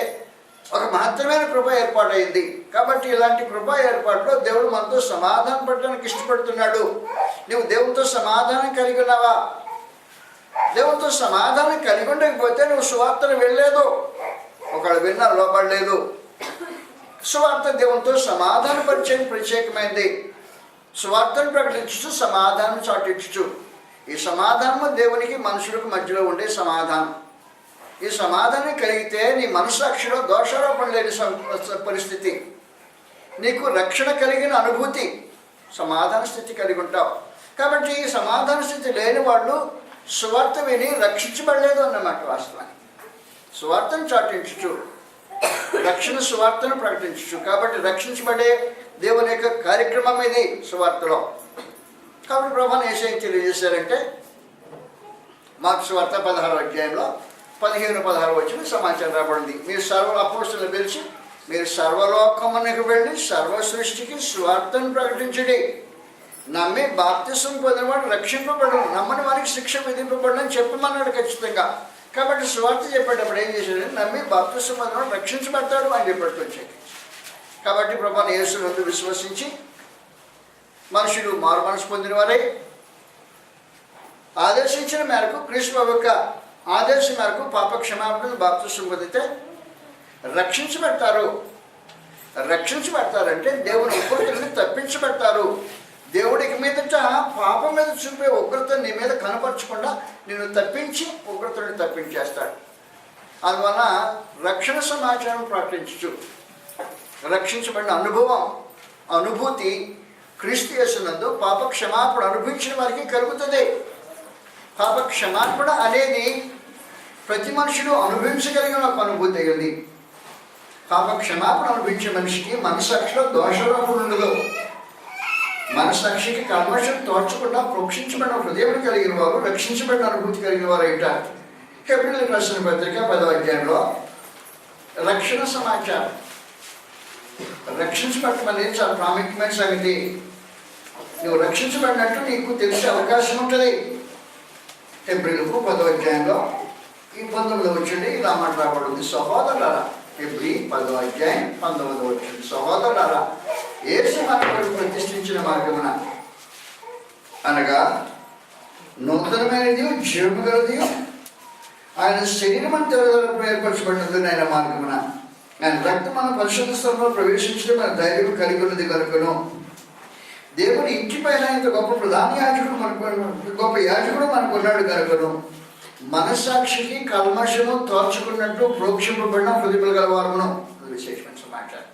ఒక మహత్తరమైన కృప ఏర్పాటైంది. కాబట్టి ఇలాంటి కృప ఏర్పాటులో దేవుడు మనతో సమాధానం పడడానికి ఇష్టపడుతున్నాడు. నువ్వు దేవునితో సమాధానం కలిగి ఉన్నావా? దేవునితో సమాధానం కలిగి ఉండకపోతే నువ్వు సువార్తను వెళ్ళలేదు, ఒకళ్ళు విన్నా లోపడలేదు. సువార్త దేవునితో సమాధాన పరిచయం ప్రత్యేకమైంది. సువార్తను ప్రకటించు, సమాధానం చాటించు. ఈ సమాధానము దేవునికి మనుషులకు మధ్యలో ఉండే సమాధానం. ఈ సమాధానం కలిగితే నీ మనస్సాక్షిలో దోషారోపణ లేని పరిస్థితి, నీకు రక్షణ కలిగిన అనుభూతి, సమాధాన స్థితి కలిగి ఉంటావు. కాబట్టి ఈ సమాధాన స్థితి లేని వాళ్ళు సువార్త విని రక్షించబడలేదు అన్నమాట. వాస్తవానికి సువార్తను చాటించు, రక్షణ సువార్తను ప్రకటించు. కాబట్టి రక్షించబడే దేవుని యొక్క కార్యక్రమం ఇది సువార్తలో. కాబట్టి ప్రభువుని యేసు తెలియజేశారంటే మార్కు సువార్త 16వ అధ్యాయంలో 15-16 వచ్చిన సమాచారం రాబడింది. మీరు అపోస్తలులను పిలిచి మీరు సర్వలోకమునకు వెళ్ళి సర్వ సృష్టికి సువార్తను ప్రకటించండి. నమ్మి బాప్తిసం పొందినవాడు రక్షింపబడను, నమ్మని వారికి శిక్ష విధింపబడని చెప్పమన్నాడు ఖచ్చితంగా. కాబట్టి సువార్త చెప్పేటప్పుడు ఏం చేశాడు? నమ్మి బాప్తిసం పొందినవాడు రక్షించబడతాడు అని చెప్పేటప్పుడు వచ్చాయి. కాబట్టి ప్రభువుని యేసునందు విశ్వసించి మనుషులు మారు మనసు పొందిన వారే ఆదేశించిన మేరకు, క్రీస్తు యొక్క ఆదేశం మేరకు పాప క్షమాపణ బాప్తిసం పొందితే రక్షించబడతారు. రక్షించబడతారంటే దేవుని ఉగ్రతని తప్పించబడతారు. దేవుడికి మీదట పాపం మీద చూపే ఉగ్రత నీ మీద కనపరచకుండా నిన్ను తప్పించి ఉగ్రతని తప్పించేస్తాడు. అందువల్ల రక్షణ సమాచారం ప్రకటించు. రక్షించబడిన అనుభూతి క్రీస్తు యేసునందు పాప క్షమాపణ అనుభవించిన వారికి కలుగుతుంది. పాప క్షమాపణ అనేది ప్రతి మనుషుడు అనుభవించగలిగిన ఒక అనుభూతి అయ్యింది. పాప క్షమాపణ అనుభవించే మనిషికి మనస్సాక్షిలో దోషారోపణ ఉండదు. మనస్సాక్షికి కల్మషం తోచకుండా ప్రోక్షించబడిన హృదయం కలిగిన వారు రక్షించబడిన అనుభూతి కలిగిన వారు ఏంటారు. హెబ్రీయులకు రాసిన పత్రిక 10వ అధ్యాయంలో రక్షణ సమాచారం, రక్షించబడటం అనేది చాలా ప్రాముఖ్యమైన సంగతి. నువ్వు రక్షించబడినట్టు నీకు తెలిసే అవకాశం ఉంటుంది. హెబ్రీయులకు 10వ అధ్యాయంలో ఈ 19వ వచ్చింది ఇలా మాట్లాడబడింది. సహోదరులారా, హెబ్రీ 10వ అధ్యాయం 19వ వచ్చింది. సహోదరులారా, యేసు మనకు ప్రతిష్ఠించిన మార్గమున అనగా నూతనమైనది జీవము గలది ఆయన శరీరం అంతా ఏర్పరచబడినది ఆయన మార్గమున ఆయన రక్తం మన పరిశుద్ధ స్థలంలో ప్రవేశించడం మన ధైర్యం కలిగి ఉన్నది కనుకను దేవుని ఇంటి పైన ఇంత గొప్ప ప్రధాన యాజకుడు గొప్ప యాజకుడు మనకున్నాడు కనుకను మనస్సాక్షికి కల్మషము తోర్చుకున్నట్టు ప్రోక్షింపబడిన హృదయములు గలవారును. విశేషమైన సమాచారం.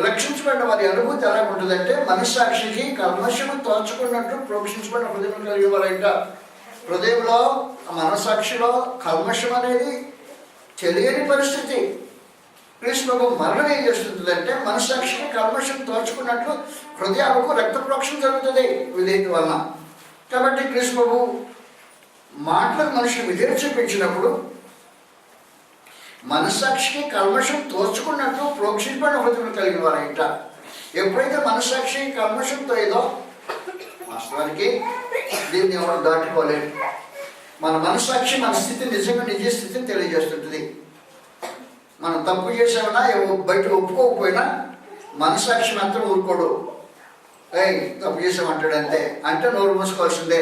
రక్షించబడిన వారి అనుభూతి ఎలా ఉంటుందంటే మనస్సాక్షికి కల్మషము తోర్చుకున్నట్టు ప్రోక్షించబడిన హృదయములు కలిగిన వారంట. హృదయంలో మనస్సాక్షిలో కల్మషం అనేది తెలియని పరిస్థితి. క్రీస్తు మరణం ఏం చేస్తుందంటే మనస్సాక్షికి కల్మషం తోచుకున్నట్లు హృదయాలకు రక్త ప్రోక్షణ జరుగుతుంది విధేయత వలన. కాబట్టి క్రీస్తు మాటలకు మనుషులు విధేయత చూపించినప్పుడు మనస్సాక్షికి కల్మషం తోచుకున్నట్లు ప్రోక్షింపబడిన హృదయం కలిగిన వారంట. ఎప్పుడైతే మనస్సాక్షి కల్మషంతో ఏదో వాస్తవానికి దీన్ని ఎవరు దాటుకోలేదు. మన మనస్సాక్షి మన స్థితి నిజంగా నిజ స్థితిని తెలియజేస్తుంటుంది. మనం తప్పు చేసామన్నా బయట ఒప్పుకోకపోయినా మనస్సాక్షి మాత్రం ఊరుకోడు. తప్పు చేసామంటాడు అంతే, అంటే నోరు మూసుకోవాల్సిందే.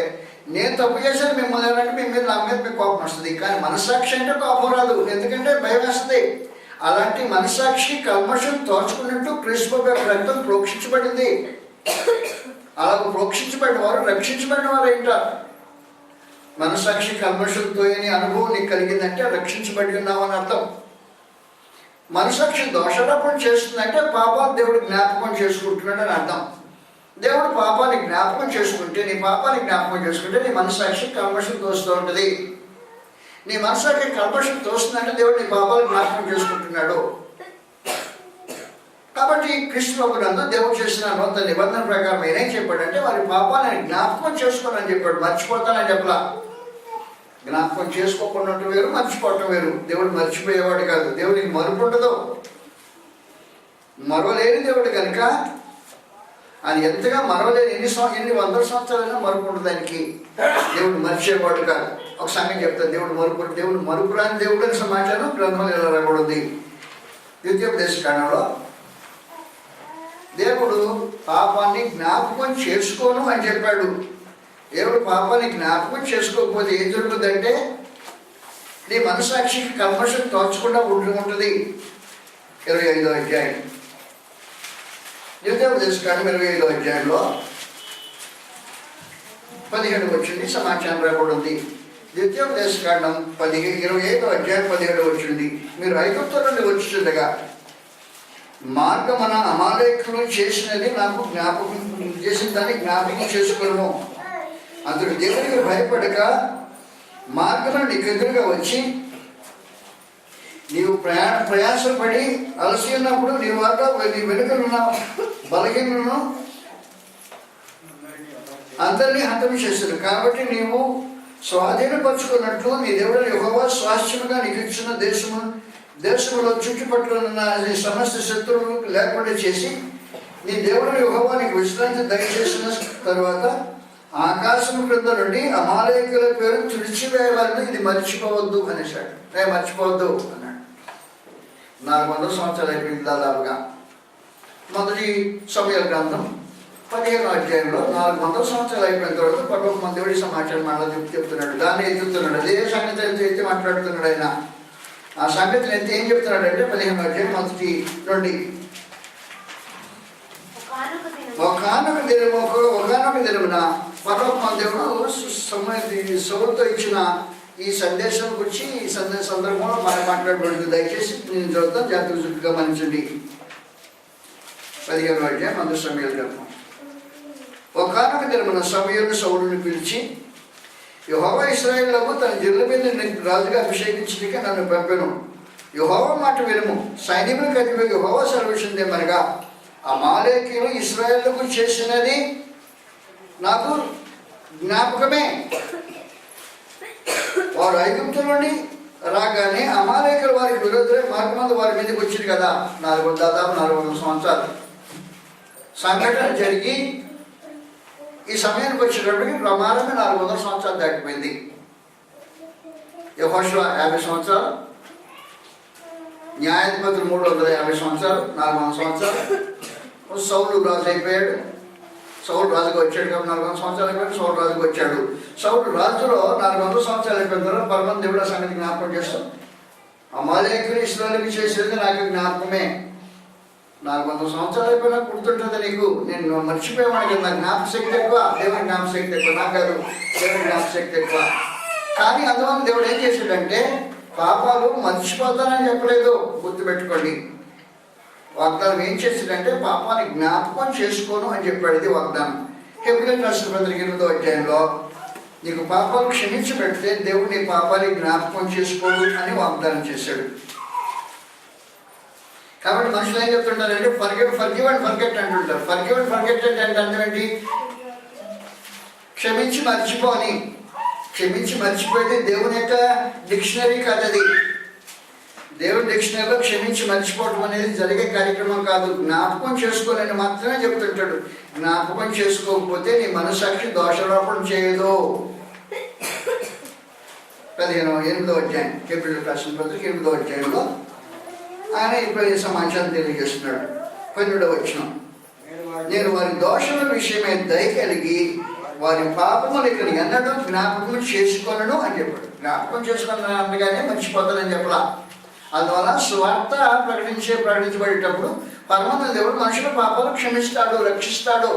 నేను తప్పు చేశాను మిమ్మల్ని ఏమంటే మీ మీద నా మీద మీకు కోపం వస్తుంది, కానీ మనస్సాక్షి అంటే కోపం రాదు, ఎందుకంటే భయం వేస్తుంది. అలాంటి మనస్సాక్షి కల్మషం తోచుకున్నట్టు క్రీస్తు రక్తం ప్రోక్షించబడింది. అలా ప్రోక్షించబడిన వారు రక్షించబడిన వారు ఏంటారు. మనస్సాక్షి కల్మషంతో అనే అనుభవం నీకు కలిగిందంటే రక్షించబడి ఉన్నామని అర్థం. మనస్సాక్షి దోషారోపణ చేస్తుందంటే పాపాలు దేవుడు జ్ఞాపకం చేసుకుంటున్నాడు అని అర్థం. దేవుడు పాపాన్ని జ్ఞాపకం చేసుకుంటే నీ పాపాన్ని జ్ఞాపకం చేసుకుంటే నీ మనస్సాక్షి కల్మషం తోస్తూ ఉంటుంది. నీ మనస్సాక్షి కల్మషం తోస్తుందంటే దేవుడు నీ పాపాలు జ్ఞాపకం చేసుకుంటున్నాడు. కాబట్టి క్రీస్తు దేవుడు చేసిన నూతన నిబంధన ప్రకారం ఏం చెప్పాడంటే వారి పాపాలను జ్ఞాపకం చేసుకోవాలని చెప్పాడు, మర్చిపోతానని చెప్పలా. జ్ఞాపకం చేసుకోకుండా వేరు, మర్చిపోవటం వేరు. దేవుడు మర్చిపోయేవాడు కాదు, దేవుడికి మరుపు ఉండదు. మరవలేని దేవుడు కనుక ఆయన ఎంతగా మరవలేని ఎన్ని వందల సంవత్సరాలైనా మరుపు ఉండదు ఆయనకి. దేవుడు మర్చిపోయేవాడు కాదు. ఒక సంగతి చెప్తాను, దేవుడు మరుపు రాని దేవుడు అని సమాచారం గ్రంథంలో ఎలా రాబడింది. ద్వితీయోపదేశ కాండంలో దేవుడు పాపాన్ని జ్ఞాపకం చేసుకోను అని చెప్పాడు. దేవుడు పాపాన్ని జ్ఞాపకం చేసుకోకపోతే ఏం జరుగుతుందంటే నీ మనస్సాక్షికి కల్మషం తోచకుండా ఉంటుంది. 25వ అధ్యాయం ద్వితీయోపదేశ కాండం 25వ అధ్యాయంలో 17 వచ్చింది సమాచారం రాబడింది. ద్వితీయోపదేశకాండం 25వ అధ్యాయం 17 వచ్చింది. మీరు ఐగుప్తు నుండి వచ్చుండగా మార్గమున అమాలేకులు చేసినది నాకు జ్ఞాపకం చేసిన దాన్ని జ్ఞాపకం చేసుకున్నాను. అందుకు దేవునికి భయపడక మార్గమున నీకు ఎదురుగా వచ్చి నీవు ప్రయాసపడి అలసి ఉన్నప్పుడు నీ వెనుకనున్న బలహీనను అందరినీ హతం చేశారు. కాబట్టి నీవు స్వాధీనపరుచుకున్నట్లు నీ దేవుడు యెహోవా స్వాస్థ్యముగా నీకు ఇచ్చిన దేశంలో చుట్టుపక్కల ఉన్న సమస్త శత్రువులు లేకుండా చేసి నీ దేవుడు యెహోవా నీకు విశ్రాంతి దయచేసిన తరువాత ఆకాశం క్రింద నుండి అమాలేకుల పేరు తుడిచివేయాలని ఇది మర్చిపోవద్దు అనేసాడు. మర్చిపోవద్దు అన్నాడు. 400 సంవత్సరాలు అయిపోయింది దాదాపుగా. మొదటి సమూయేలు గ్రంథం 15వ అధ్యాయంలో 400 సంవత్సరాలు అయిపోయిన తర్వాత పరలోకమందు దేవుడి సమాచారం మళ్ళీ చెప్తున్నాడు. దాన్ని ఎత్తుతున్నాడు. అదే సంగతి ఎత్తి మాట్లాడుతున్నాడు ఆయన. ఆ సంగతిని ఎత్తి ఏం చెప్తున్నాడు అంటే 15వ అధ్యాయం మొదటి నుండి ఒకనొక దినమున పరలోకమందు దేవుడు సౌలుతో ఇచ్చిన ఈ సందేశం గురించి ఈ సందర్భంలో మనం మాట్లాడబడింది. దయచేసి నేను చూద్దాం, జాతర చుట్టూ గమనించండి. 15వ అధ్యాయం మొదటి సమూయేలు గ్రంథం. ఒకనొక దినమున సమూయేలు సౌలుని పిలిచి, యెహోవా ఇశ్రాయేలుకు తన జనుల మీద రాజుగా అభిషేకించడానికి నన్ను పంపెను. యెహోవా మాట వినుము. సైన్యములకు అధిపతి యెహోవా సెలవిచ్చిందేమనగా, అమాలేకీయులు ఇశ్రాయేలుకు చేసినది నాకు జ్ఞాపకమే. వారు ఐగుప్తు నుండి రాగానే అమాలేకులు వారికి విరోధులై మార్గమందు వారి మీదకి వచ్చింది కదా. దాదాపు 400 సంవత్సరాలు సంఘటన జరిగి ఈ సమయానికి వచ్చేటప్పటికి ప్రమాదమే 400 సంవత్సరాలు దాటిపోయింది. యెహోషువ 50 సంవత్సరాలు, న్యాయాధిపతులు 350 సంవత్సరాలు, 400 సంవత్సరాలు. సౌలు రాజు అయిపోయాడు. సౌలు రాజుగా వచ్చాడు కాబట్టి 400 సంవత్సరాలు అయిపోయాడు. సౌలు రాజుగా వచ్చాడు. సౌలు రాజులో 400 సంవత్సరాలు అయిపోయిన తర్వాత పరమ దేవుడు ఆ సంగతి జ్ఞాపకం చేస్తాం. అమాలేకులు ఇశ్రాయేలుకు చేసేది నాకు జ్ఞాపకమే. 400 సంవత్సరాలు అయిపోయినా గుర్తుంటుంది నీకు. నేను మర్చిపోయేవాడికి కదా. నాకు జ్ఞాపశక్తి ఎక్కువ, దేవుని జ్ఞాపశక్తి ఎక్కువ. నాకు కాదు, దేవుని జ్ఞాపశక్తి ఎక్కువ. కానీ అందువల్ల దేవుడు ఏం చేశాడంటే పాపాలు మర్చిపోతానని చెప్పలేదు. గుర్తుపెట్టుకోండి. వాగ్దానం ఏం చేశాడంటే పాపాన్ని జ్ఞాపకం చేసుకోను అని చెప్పాడు. ఇది వాగ్దానం. హెబ్రీయులకు రాసిన పత్రిక 8వ అధ్యాయంలో నీకు పాపాలు క్షమించి పెడితే దేవుడు నీ పాపాన్ని జ్ఞాపకం చేసుకోడు అని వాగ్దానం చేశాడు. కాబట్టి మనుషులు ఏం చెప్తుంటారంటే ఫర్గివ్ అండ్ ఫర్గెట్ అంటుంటారు. ఫర్గివ్ అండ్ ఫర్గెట్ అంటే అర్థం ఏంటి? క్షమించి మర్చిపో అని. క్షమించి మర్చిపోతే దేవుని యొక్క డిక్షనరీ కాదు అది. దేవుని డిక్షనరీలో క్షమించి మర్చిపోవటం అనేది జరిగే కార్యక్రమం కాదు. జ్ఞాపకం చేసుకోవాలని మాత్రమే చెప్తుంటాడు. జ్ఞాపకం చేసుకోకపోతే నీ మనస్సాక్షి దోషారోపణ చేయదు. 8వ అధ్యాయం హెబ్రీయులకు రాసిన పత్రిక 8వ అధ్యాయంలో ఆయన ఇప్పుడు ఈ సమాచారం తెలియజేస్తున్నాడు. 12వ వచనం, నేను వారి దోషముల విషయమై దయ కలిగి వారి పాపములు ఇక్కడ ఎన్నడూ జ్ఞాపకం చేసుకోనను అని చెప్పాడు. జ్ఞాపకం చేసుకున్న అనగానే మర్చిపోతానని చెప్పలా. అందువల్ల స్వార్థ ప్రకటించబడేటప్పుడు పరమాత్మ దేవుడు మనుషుల పాపాలు క్షమిస్తాడు, రక్షిస్తాడు.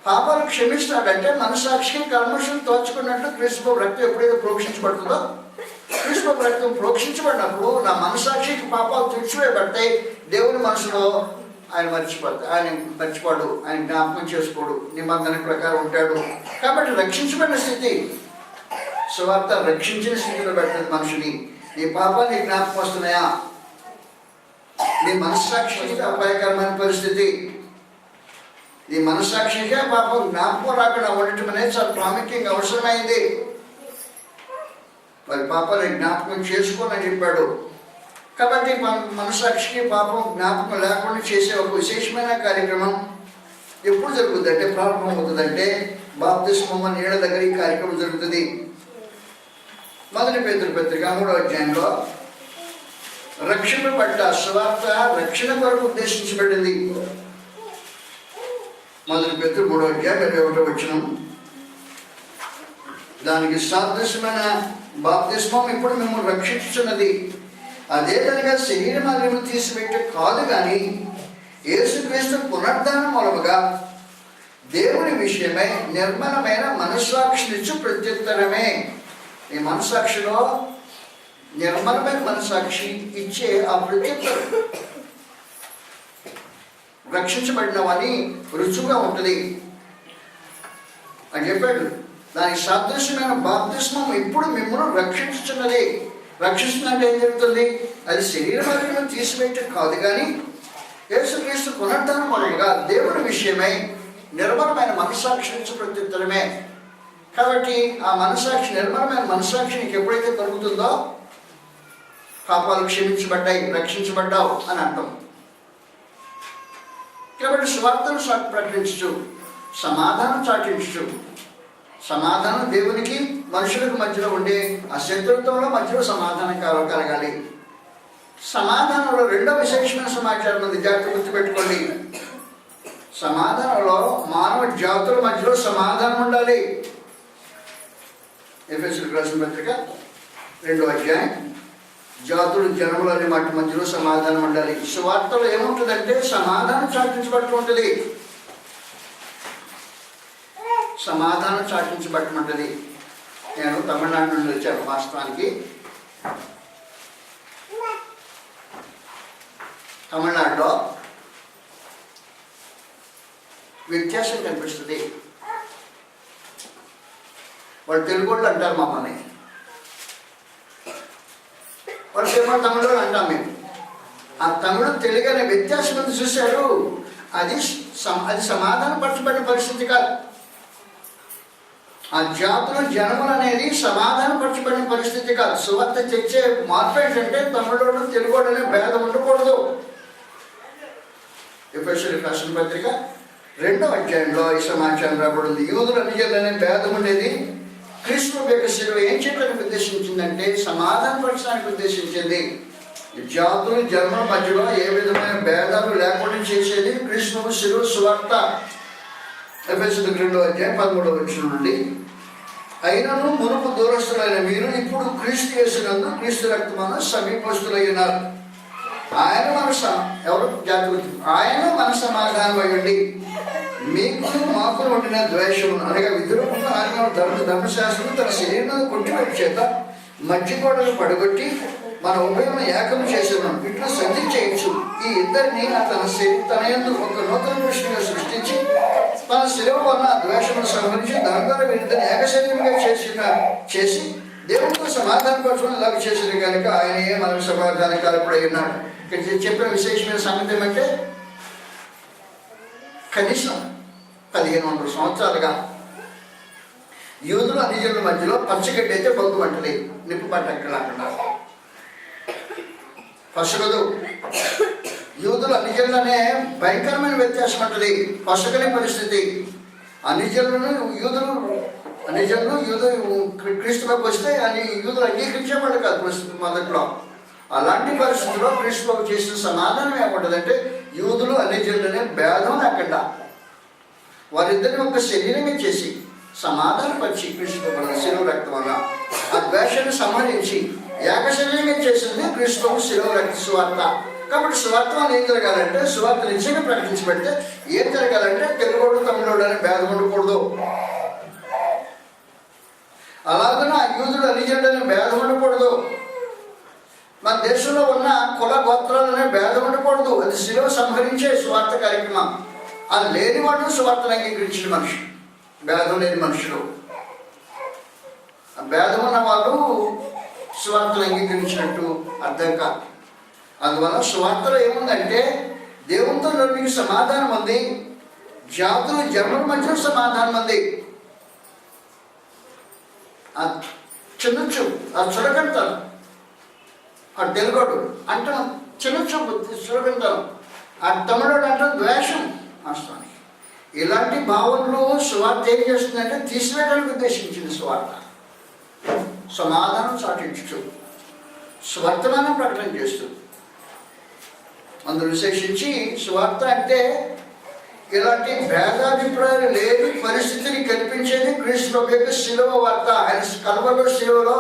పాపాలు క్షమిస్తాడంటే మనసాక్షికి కల్మషం తోచుకున్నట్టు క్రీస్తు రక్తం ఎప్పుడైతే ప్రోక్షించబడుతుందో, క్రీస్తు రక్తం ప్రోక్షించబడినప్పుడు నా మనసాక్షికి పాపాలు తుడిచివేయబడతాయి. దేవుని మనసులో ఆయన మర్చిపోడు, ఆయన జ్ఞాపకం చేసుకోడు, నిబంధన ప్రకారం ఉంటాడు. కాబట్టి రక్షించబడిన స్థితి, స్వార్థ రక్షించిన స్థితిలో పెట్టదు మనుషుని. నీ పాపాన్ని జ్ఞాపకం వస్తున్నాయా? నీ మనస్సాక్షికి అపాయకరమైన పరిస్థితి. నీ మనస్సాక్షిగా పాపం జ్ఞాపకం రాకుండా ఉండటం అనేది చాలా ప్రాముఖ్యంగా అవసరమైంది. మరి పాపాన్ని జ్ఞాపకం చేసుకోనని చెప్పాడు. కాబట్టి మనస్సాక్షికి పాపం జ్ఞాపకం లేకుండా చేసే ఒక విశేషమైన కార్యక్రమం ఎప్పుడు జరుగుతుంది అంటే, ప్రారంభం అవుతుందంటే బాప్తిస్మం నీళ్ళ దగ్గర ఈ కార్యక్రమం జరుగుతుంది. మొదటి పేతురు పత్రిక 3వ అధ్యాయంలో రక్షణ పట్ల స్వార్థ రక్షణ కొరకు ఉద్దేశించబడింది. మొదటి పేతురు 3వ అధ్యాయం 21వ వచనం, దానికి సాదృశ్యమైన బాప్తిస్మం ఇప్పుడు మిమ్మల్ని రక్షించుచున్నది. అదేవిధంగా శరీర మాలిన్యం తీసిపెట్టే కాదు కానీ యేసుక్రీస్తు పునరుద్ధానం మూలముగా దేవుని విషయమై నిర్మలమైన మనస్సాక్షినిచ్చు ప్రత్యుత్తరమే. నీ మనసాక్షిలో నిర్మలమైన మనసాక్షి ఇచ్చే ఆ ప్రత్యుత్తరం రక్షించబడినవని రుజువుగా ఉంటుంది అని చెప్పాడు. దానికి సాదృశ్యమైన బాప్తిస్మం ఇప్పుడు మిమ్మల్ని రక్షించుతున్నది. రక్షిస్తుందంటే ఏం జరుగుతుంది? అది శరీర మార్గం తీసివేయటం కాదు, కానీ యేసుక్రీస్తు పునరుద్ధానం మూలముగా దేవుని విషయమై నిర్మలమైన మనస్సాక్షి నుంచి ప్రత్యుత్తరమే. కాబట్టి ఆ మనస్సాక్షి, నిర్మలమైన మనస్సాక్షి నీకు ఎప్పుడైతే కలుగుతుందో పాపాలు క్షమించబడ్డాయి, రక్షించబడ్డావు అని అంటాం. కాబట్టి స్వార్థను ప్రకటించు, సమాధానం చాటించు. సమాధానం దేవునికి మనుషులకు మధ్యలో ఉండే ఆ శత్రుత్వంలో మధ్యలో సమాధానం కలగాలి. సమాధానంలో రెండో విశేషమైన సమాచారం ఉంది, జాగ్రత్త గుర్తుపెట్టుకోండి. సమాధానంలో మానవ జాతుల మధ్యలో సమాధానం ఉండాలి. ఎఫెసీయులకు రాసిన పత్రిక 2వ అధ్యాయం, జాతులు జనములు అనే మాట మధ్యలో సమాధానం ఉండాలి. సువార్తలో ఏముంటుందంటే సమాధానం చాటించబడుతూ ఉంటుంది. సమాధానం చాటించబట్టమంటుంది. నేను తమిళనాడు నుండి వచ్చాను వాస్తవానికి. తమిళనాడులో వ్యత్యాసం కనిపిస్తుంది. వాళ్ళు తెలుగు వాళ్ళు అంటారు మమ్మల్ని, వాళ్ళు ఏమో తమిళలో అంటాం మేము. ఆ తమిళ తెలుగు అనే వ్యత్యాసం మంది చూశారు. అది సమాధాన పరచబడిన పరిస్థితి కాదు. ఆ జాతులు జనములు అనేది సమాధానపరచబడిన పరిస్థితి కాదు. సువార్త తెచ్చే మార్పు ఏంటంటే తమిళోడు తెలుగోడు అనే భేదం ఉండకూడదు. ఎఫెసీయులకు రాసిన పత్రిక 2వ అధ్యాయంలో ఈ సమాచారం రాబడింది. యూదులు అన్యజనులు అనే భేదం ఉండేది. క్రీస్తు యొక్క శిలువ ఏం చేయడానికి ఉద్దేశించిందంటే సమాధానపరచడానికి ఉద్దేశించింది. జాతులు జన్మల మధ్యలో ఏ విధమైన భేదాలు లేకుండా చేసేది క్రీస్తు శిలువ సువార్త. ఎఫెసీయులకు 2వ అధ్యాయం 13వ వచనం నుండి, అయినను మునుపు దూరస్తులైన మీరు ఇప్పుడు క్రీస్తు యేసునందు క్రీస్తు రక్తమున సమీపస్తులై ఉన్నారు. ఆయన మన సమాధానం అయ్యండి. మీకు మాకు ఉండిన ద్వేషమును అనగా విద్రోహమును ఆయన ధర్మశాస్త్రం తన శరీరం కొట్టివేట చేత మధ్యగోడలు పడగొట్టి మన ఉభయం ఏకం చేసేవాం. ఇట్లా సంధి చేయొచ్చు. ఈ ఇద్దరిని తన యందు ఒక నూతన దృష్టిగా సృష్టించి తన శిలువ వలన ద్వేషమును సంహరించి దాని విరుద్ధని ఏకశరీరంగా చేసి దేవుడితో సమాధానపరచడం లాగా చేసింది కనుక ఆయనయే మనకు సమాధానకారకుడై ఉన్నాడు. ఇక్కడ చెప్పిన విశేషమైన సంగతి ఏమంటే కనీసం 1500 సంవత్సరాలుగా యూదులు అన్యజనుల మధ్యలో పచ్చగడ్డి అయితే బొగ్గు వంటది, నిప్పు పట్ట ఎక్కడకుండా పసుగదు. యూదులు అన్యజనులు అనే భయంకరమైన వ్యత్యాసం ఉంటుంది. పసుగని పరిస్థితి. యూదులు క్రీస్తులోకి వస్తే అని యూదులు అంగీకరించేవాళ్ళు కాదు పరిస్థితి మొదట్లో. అలాంటి పరిస్థితుల్లో క్రీస్తులోకి చేసిన సమాధానం ఏముంటుందంటే యూదులు అన్యజనులు అనే భేదం లేకుండా వారిద్దరిని ఒక శరీరంగా చేసి సమాధానపరిచి క్రీస్తు శిలువ రక్తం వల్ల ఆ ద్వేషాన్ని సంహరించి ఏకశరీరంగా చేసింది క్రీస్తు శిలువ రక్త సువార్త. కాబట్టి సువార్త వల్ల ఏం జరగాలంటే సువార్త నిజంగా ప్రకటించబడితే ఏం జరగాలంటే తెలుగోడు తమిళోడు అనే భేదం ఉండకూడదు. అలాగన యూదుడు అన్యజనుడు అనే భేదం ఉండకూడదు. మన దేశంలో ఉన్న కుల గోత్రాలు అనే భేదం ఉండకూడదు. అది శిలువ సంహరించే సువార్త కార్యక్రమం. అది లేని వాళ్ళు సువార్తను అంగీకరించిన మనుషులు, భేదం లేని మనుషులు. భేదం ఉన్న వాళ్ళు సువార్తను అంగీకరించినట్టు అర్థం కాదు. అందువల్ల సువార్తలో ఏముందంటే దేవునితో మీకు సమాధానం ఉంది, జాతులు జన్మల మధ్యలో సమాధానం ఉంది. ఆ చిన్నచు ఆ చురకంటారు, ఆ తెలుగోడు అంటాం చిన్నచు చురకంటారు, ఆ తమిళోడు అంటాం ద్వేషం. వాస్తవానికి ఇలాంటి భావనలు సువార్త ఏం చేస్తుందంటే తీసివేయడానికి ఉద్దేశించింది సువార్త. సమాధానం చాటించు, స్వర్తమానం ప్రకటన చేస్తూ. అందులో విశేషించి సువార్త అంటే ఇలాంటి భేదాభిప్రాయాలు లేని పరిస్థితిని కల్పించేది క్రీస్తు యొక్క శిలువ వార్త. ఆయన కల్వలో శిలువలో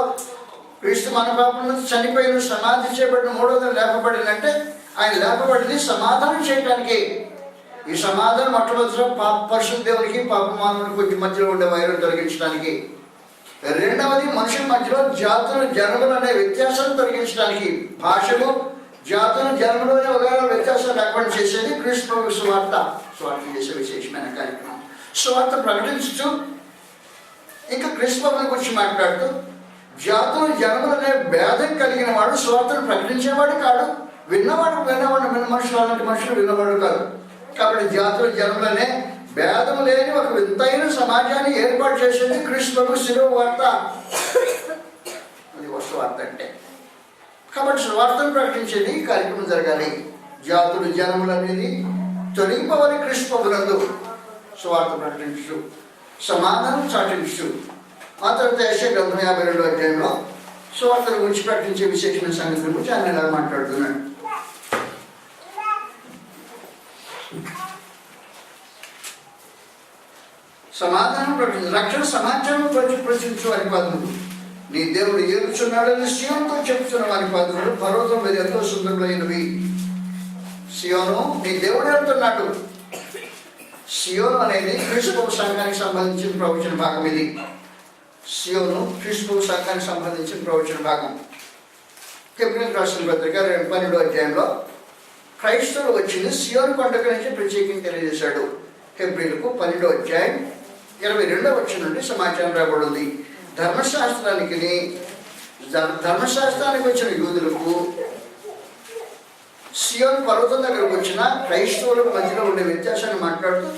క్రీస్తు మన పాపంలో చనిపోయిన సమాధి చేయబడిన 3వ దినం లేపబడిందంటే ఆయన లేపబడింది సమాధానం చేయడానికి. ఈ సమాధానం మొట్టమొదటిలో పరిశుద్ధ దేవునికి పాప మానవునికి కొంచెం మధ్యలో ఉండే వైరం తొలగించడానికి. రెండవది మనుషుల మధ్యలో జాతులు జనములు అనే వ్యత్యాసాన్ని తొలగించడానికి, భాషలు జాతులు జనములు అనే ఒక వ్యత్యాసాన్ని లేకుండా చేసేది క్రీస్తు ప్రభు సువార్త చేసే విశేషమైన కార్యక్రమం. సువార్త ప్రకటించుతూ ఇంకా క్రీస్తు ప్రభుని గురించి మాట్లాడుతూ, జాతులు జనములు అనే భేదం కలిగిన వాడు సువార్తను ప్రకటించేవాడు కాడు, విన్న మనుషులు అలాంటి మనుషులు విన్నవాడు కాదు. కాబట్టి జాతులు జనములనే భేదం లేని ఒక వింతైన సమాజాన్ని ఏర్పాటు చేసేది క్రీస్తు ప్రభు శిలువ వార్త. అది సువార్త అంటే. కాబట్టి సువార్తను ప్రకటించేది ఈ కార్యక్రమం జరగాలి. జాతులు జనములు అనేది తొలగిపోవాలి. క్రీస్తు ప్రభునందు సువార్త ప్రకటించు, సమాధానం చాటించు. ఆ తర్వాత యెషయా గ్రంథం 52వ అధ్యాయంలో సువార్తను గురించి ప్రకటించే విశేషమైన సంగతుల గురించి ఆయన ఇలా మాట్లాడుతున్నాడు. సమాధానం ప్రకటించు, రక్షణ సమాచారం ప్రచురించు వారి పాత్రుడు. నీ దేవుడు ఏలుచున్నాడని సియోనుతో చెప్తున్న వారి పాత్రుడు. పర్వతం మీద ఎంతో సుందరమైనవి. సియోను నీ దేవుడు వెళ్తున్నాడు. సియోను అనేది క్రీస్తు సంఘానికి సంబంధించిన ప్రవచన భాగం. ఇది సియోను క్రీస్తు సంఘానికి సంబంధించిన ప్రవచన భాగం. హెబ్రీయులకు రాసిన పత్రిక 12వ అధ్యాయంలో క్రైస్తవులు వచ్చింది సియోను కొండక నుంచి ప్రత్యేకంగా తెలియజేశాడు. హెబ్రీయులకు 12వ అధ్యాయం 22వ వచనం నుండి సమాచారం రాబడింది. ధర్మశాస్త్రానికి వచ్చిన యూదులకు సియోను పర్వతం దగ్గరకు వచ్చిన క్రైస్తవులకు మధ్యలో ఉండే వ్యత్యాసాన్ని మాట్లాడుతూ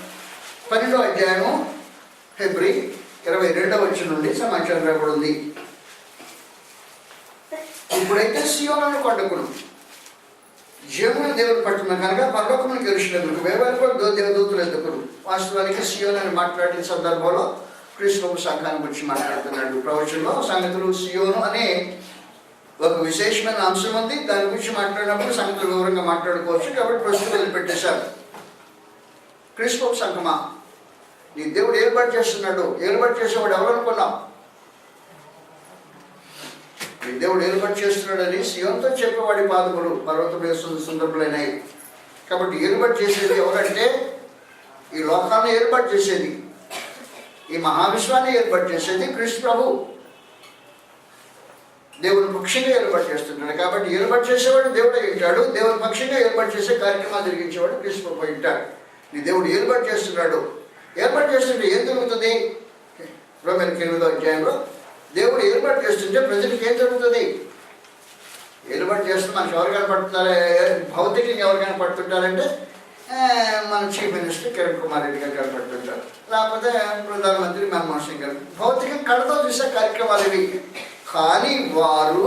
12వ అధ్యాయము హెబ్రీ 22వ వచనం నుండి సమాచారం రాబడింది. ఇప్పుడైతే సియోను కొండకును జీవమున దేవుడు పట్టున కనుక పరలోకమును గెలిచినందుకు వేవేలకు దేవదూతులు ఎందుకును. వాస్తవానికి సియోను అని మాట్లాడిన సందర్భంలో క్రీస్తు సంఘాన్ని గురించి మాట్లాడుతున్నాడు. ప్రవచనంలో సంగతులు సియోను అనే ఒక విశేషమైన అంశం ఉంది. దాని గురించి మాట్లాడినప్పుడు సంగతులు వివరంగా మాట్లాడుకోవచ్చు. కాబట్టి ప్రస్తుతం వదిలిపెట్టేశారు. క్రీస్తు సంఘమా, నీ దేవుడు ఏర్పాటు చేస్తున్నాడు. ఏర్పాటు చేసేవాడు ఎవరు అనుకున్నావు? నీ దేవుడు ఏర్పాటు చేస్తున్నాడని సియోనుతో చెప్పేవాడి పాదములు పర్వతం వేస్తున్న సుందరములైనవి. కాబట్టి ఏర్పాటు చేసేది ఎవరంటే ఈ లోకాన్ని ఏర్పాటు చేసేది, ఈ మహావిశ్వాన్ని ఏర్పాటు చేసేది క్రీస్తు ప్రభు. దేవుని పక్షంగా ఏర్పాటు చేస్తున్నాడు. కాబట్టి ఏర్పాటు చేసేవాడు దేవుడే ఉంటాడు. దేవుని పక్షంగా ఏర్పాటు చేసే కార్యక్రమాలు జరిగించేవాడు క్రీస్తు ప్రభు ఉంటాడు. నీ దేవుడు ఏర్పాటు చేస్తున్నాడు. ఏర్పాటు చేస్తుంటే ఏం జరుగుతుంది? రోమీయులకు 8వ అధ్యాయంలో దేవుడు ఏర్పాటు చేస్తుంటే ప్రజలకు ఏం జరుగుతుంది? ఏర్పాటు చేస్తే మనకు ఎవరు కనపడుతున్నారా? భౌతికంగా ఎవరు కనపడుతుంటారంటే మన చీఫ్ మినిస్టర్ కిరణ్ కుమార్ రెడ్డి గారు కనపడుతుంటారు, లేకపోతే ప్రధానమంత్రి మన్మోహన్ సింగ్ గారు. భౌతికంగా కళ్ళతో చూసే కార్యక్రమాలు ఇవి. కానీ వారు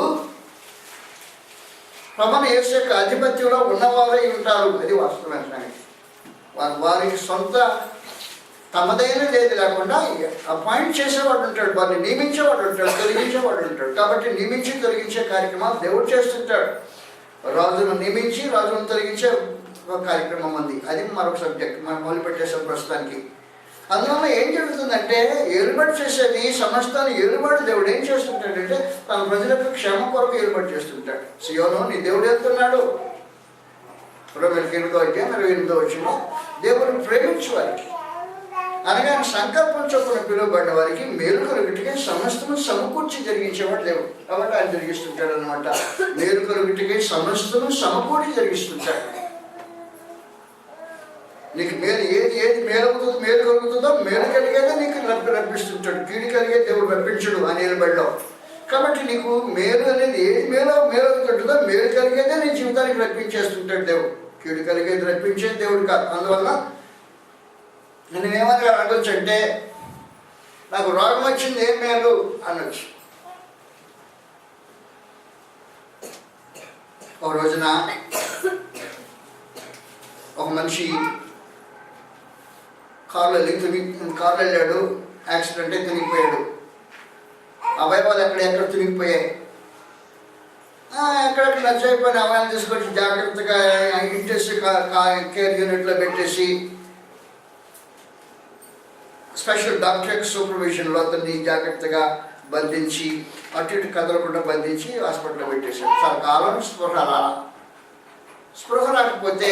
ప్రభువైన యేసు యొక్క ఆధిపత్యంలో ఉన్నవారై ఉంటారు. అది వాస్తవమైన వారికి సొంత తమదైన లేదు లేకుండా అపాయింట్ చేసేవాడు ఉంటాడు, వారిని నియమించేవాడు ఉంటాడు, తొలగించేవాడు ఉంటాడు. కాబట్టి నియమించి తొలగించే కార్యక్రమాలు దేవుడు చేస్తుంటాడు. రాజును నియమించి రాజును తొలగించే ఒక కార్యక్రమం ఉంది. అది మరొక సబ్జెక్ట్ మనం మొదలుపెట్టేసాం ప్రస్తుతానికి. అందువల్ల ఏం జరుగుతుందంటే ఏర్పాటు చేసేది సమస్తాన్ని ఏర్పాటు దేవుడు ఏం చేస్తుంటాడంటే తన ప్రజలకు క్షేమ కొరకు ఏర్పాటు చేస్తుంటాడు. సియోను నీ దేవుడు వెళ్తున్నాడు. రోమీయులకు 8వ అధ్యాయం 28వ వచనంలో దేవుడిని ప్రేమించు వారికి అనగా సంకల్పం చొప్పున పిలువబడిన వారికి మేలు కలుగుటికే సమస్తము సమకూర్చి జరిగించేవాడు దేవుడు. కాబట్టి ఆయన జరిగిస్తుంటాడు అనమాట. మేలు కలుగుటికే సమస్తము సమకూర్చి జరిగిస్తుంటాడు. నీకు మేలు ఏది మేలు కలుగుతుందో మేలు కలిగేదే నీకు రప్పిస్తుంటాడు. కీడు కలిగే దేవుడు రప్పించడు అని నిలబడ్డావు. కాబట్టి నీకు మేలు అనేది ఏది మేలు కలుగుతుంటుందో మేలు కలిగేదే నీ జీవితానికి రప్పించేస్తుంటాడు దేవుడు. కీడు కలిగేది రప్పించేది దేవుడు కాదు. అందువల్ల నేను ఏమని అనొచ్చు అంటే నాకు రోగం వచ్చింది ఏం మేలు అనొచ్చు. ఒక రోజున ఒక మనిషి కారులో వెళ్ళాడు. యాక్సిడెంట్ అయి తునిగిపోయాడు. అవయవాలు ఎక్కడ తునిగిపోయాయి. ఎక్కడెక్కడ నచ్చైపోయిన అవయవాలు తీసుకొచ్చి జాగ్రత్తగా ఇంటెన్సివ్ కేర్ యూనిట్లో పెట్టేసి స్పెషల్ డాక్టర్ సూపర్విజన్లో అతన్ని జాగ్రత్తగా బంధించి అటు ఇటు కదలకుండా బంధించి హాస్పిటల్లో పెట్టేశాడు. చాలా కాలం స్పృహ రాకపోతే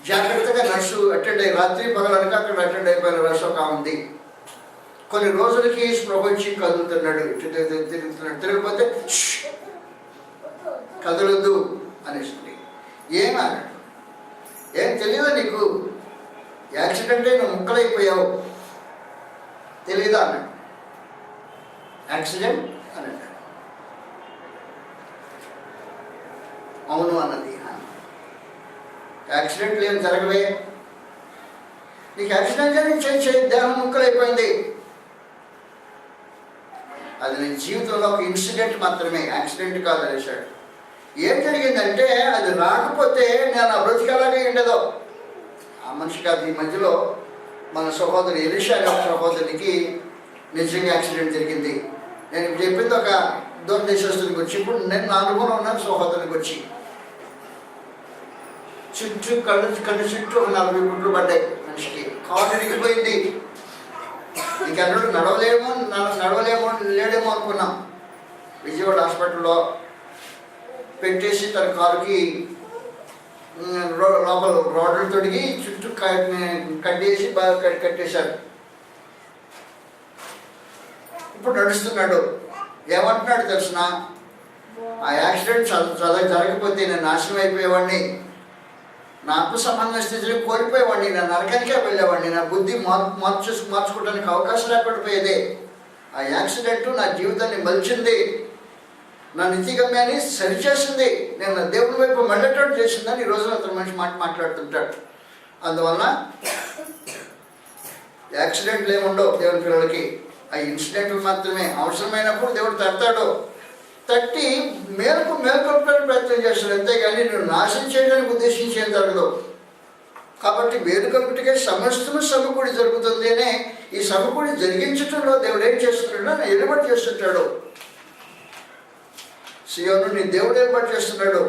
జాగ్రత్తగా నర్సు అటెండ్ అయ్యి రాత్రి పగలనక అక్కడ అటెండ్ అయిపోయిన నర్సు ఒక ఉంది. కొన్ని రోజులకి స్పృహ వచ్చి కదులుతున్నాడు, తిరుగుతున్నాడు. తిరగకపోతే కదలొద్దు అనేసి ఏమన్నాడు, ఏం తెలియదా నీకు, యాక్సిడెంట్ అయిన ముక్కలైపోయావు తెలియదా అన్నాడు. యాక్సిడెంట్ అని అన్నాడు. అవును అన్నది. యాక్సిడెంట్లు ఏం జరగవే, నీకు యాక్సిడెంట్ జరిగి దేహం ముక్కలైపోయింది. అది నీ జీవితంలో ఒక ఇన్సిడెంట్ మాత్రమే, యాక్సిడెంట్ కాదు అనేసాడు. ఏం జరిగిందంటే అది రాకపోతే నేను ఆ బ్రతికేలాగే ఉండేదో. ఆ మనిషి కాదు, ఈ మధ్యలో మన సహోదరు ఎలీషా సహోదరునికి నిజంగా యాక్సిడెంట్ జరిగింది. నేను చెప్పింది ఒక దూరదేశస్తునికి వచ్చి, ఇప్పుడు నేను నా అనుభవం ఉన్నాను. సహోదరునికి వచ్చి కళ్ళు చుట్టూ ఒక 40 గుడ్లు పడ్డాయి. మనిషికి కాలు ఇరిగిపోయింది. ఇంకెన్నడూ నడవలేమో లేడేమో అనుకున్నాం. విజయవాడ హాస్పిటల్లో పెట్టేసి తన కాలుకి లోపల రోడ్లు తొడిగి చుట్టూ కట్టేసి బాగా కట్టేశారు. ఇప్పుడు నడుస్తున్నాడు. ఏమంటున్నాడు తెలిసిన, ఆ యాక్సిడెంట్ జరగకపోతే నేను నాశనం అయిపోయేవాడిని, నా ఆత్మ సంబంధ స్థితిలో కోల్పోయేవాడిని, నా నరకానికే వెళ్ళేవాడిని, నా బుద్ధి మార్చుకోవడానికి అవకాశం లేకుండా పోయేదే. ఆ యాక్సిడెంట్ నా జీవితాన్ని మలిచింది, నా నిత్యగమ్యాన్ని సరిచేసింది, నేను నా దేవుని వైపు మళ్ళేటట్టు చేసిందని ఈరోజు అతను మనిషి మాట్లాడుతుంటాడు. అందువలన యాక్సిడెంట్లు ఏముండవు దేవుని పిల్లలకి. ఆ ఇన్సిడెంట్లు మాత్రమే. అవసరమైనప్పుడు దేవుడు తడతాడు, తట్టి మేలుకొల్పడానికి ప్రయత్నం చేస్తాడు, అంతేగాని నువ్వు నాశనం చేయడానికి ఉద్దేశించేం జరగదు. కాబట్టి మేలుకొల్పటికే సమస్తము సమకూడి జరుగుతుంది అనే ఈ సమకూడి జరిగించడంలో దేవుడు ఏం చేస్తున్నాడో ఏర్పాటు చేస్తుంటాడు. సియోను నీ దేవుడు ఏర్పాటు చేస్తున్నాడు.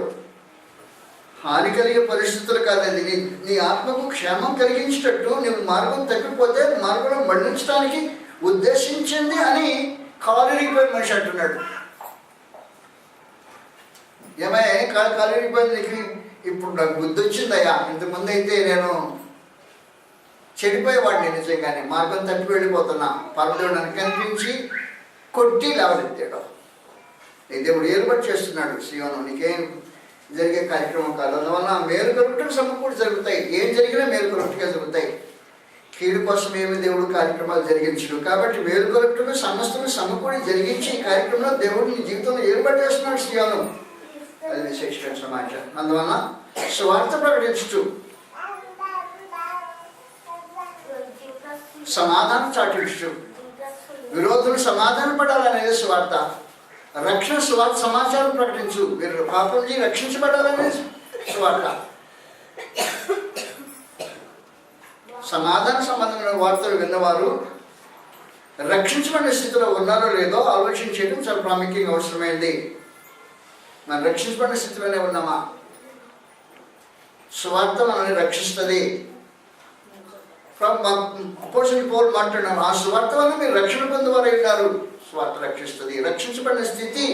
హాని కలిగే పరిస్థితులు కాదండి, నీ ఆత్మకు క్షేమం కలిగించేటట్టు నువ్వు మార్గం తప్పిపోతే మార్గంలో మళ్లించడానికి ఉద్దేశించింది అని కాలురిగిపోయిన మనిషి అంటున్నాడు. ఏమయ్యా కాలురిగిపోయింది నీకు, ఇప్పుడు నాకు బుద్ధి వచ్చిందయ్యా, ఇంతకుముందు అయితే నేను చెడిపోయేవాడిని, నిజంగానే మార్గం తప్పి వెళ్ళిపోతున్నా. పరమదేవుడు నన్ను కనిపించి కొట్టి లేవనెత్తాడు. నీ దేవుడు ఏర్పాటు చేస్తున్నాడు. సియోను నీకేం జరిగే కార్యక్రమం కాదు. అందువల్ల మేలు కలుగుటకు సమకూడి జరుగుతాయి. ఏం జరిగినా మేలు కలుగుటగా జరుగుతాయి. కీడు కోసం ఏమి దేవుడు కార్యక్రమాలు జరిగించడు. కాబట్టి మేలు కలుగుటకు సమస్తను సమకూడి జరిగించి ఈ కార్యక్రమంలో దేవుడు నీ జీవితంలో ఏర్పాటు చేస్తున్నాడు. సియోను అది విశేషమైన సమాచారం. అందువల్ల స్వార్థ ప్రకటించు, సమాధానం చాటించు, విరోధులు సమాధాన పడాలనేది స్వార్థ. రక్షణ స్వార్థ సమాచారం ప్రకటించు, మీరు పాపం నుంచి రక్షించబడాలనేది స్వార్థ. సమాధాన సంబంధమైన వార్తలు విన్నవారు రక్షించబడిన స్థితిలో ఉన్నారో లేదో ఆలోచించడం చాలా ప్రాముఖ్యంగా అవసరమైంది. మనం రక్షించబడిన స్థితిలోనే ఉన్నామా? స్వార్థ మనల్ని రక్షిస్తుంది. అపోస్తలుడు పౌలు మాట్లాడినారు, ఆ స్వార్థ వల్ల మీరు రక్షణ పొందేవారై ఉన్నారు. స్వార్థ రక్షిస్తుంది. రక్షించబడిన స్థితి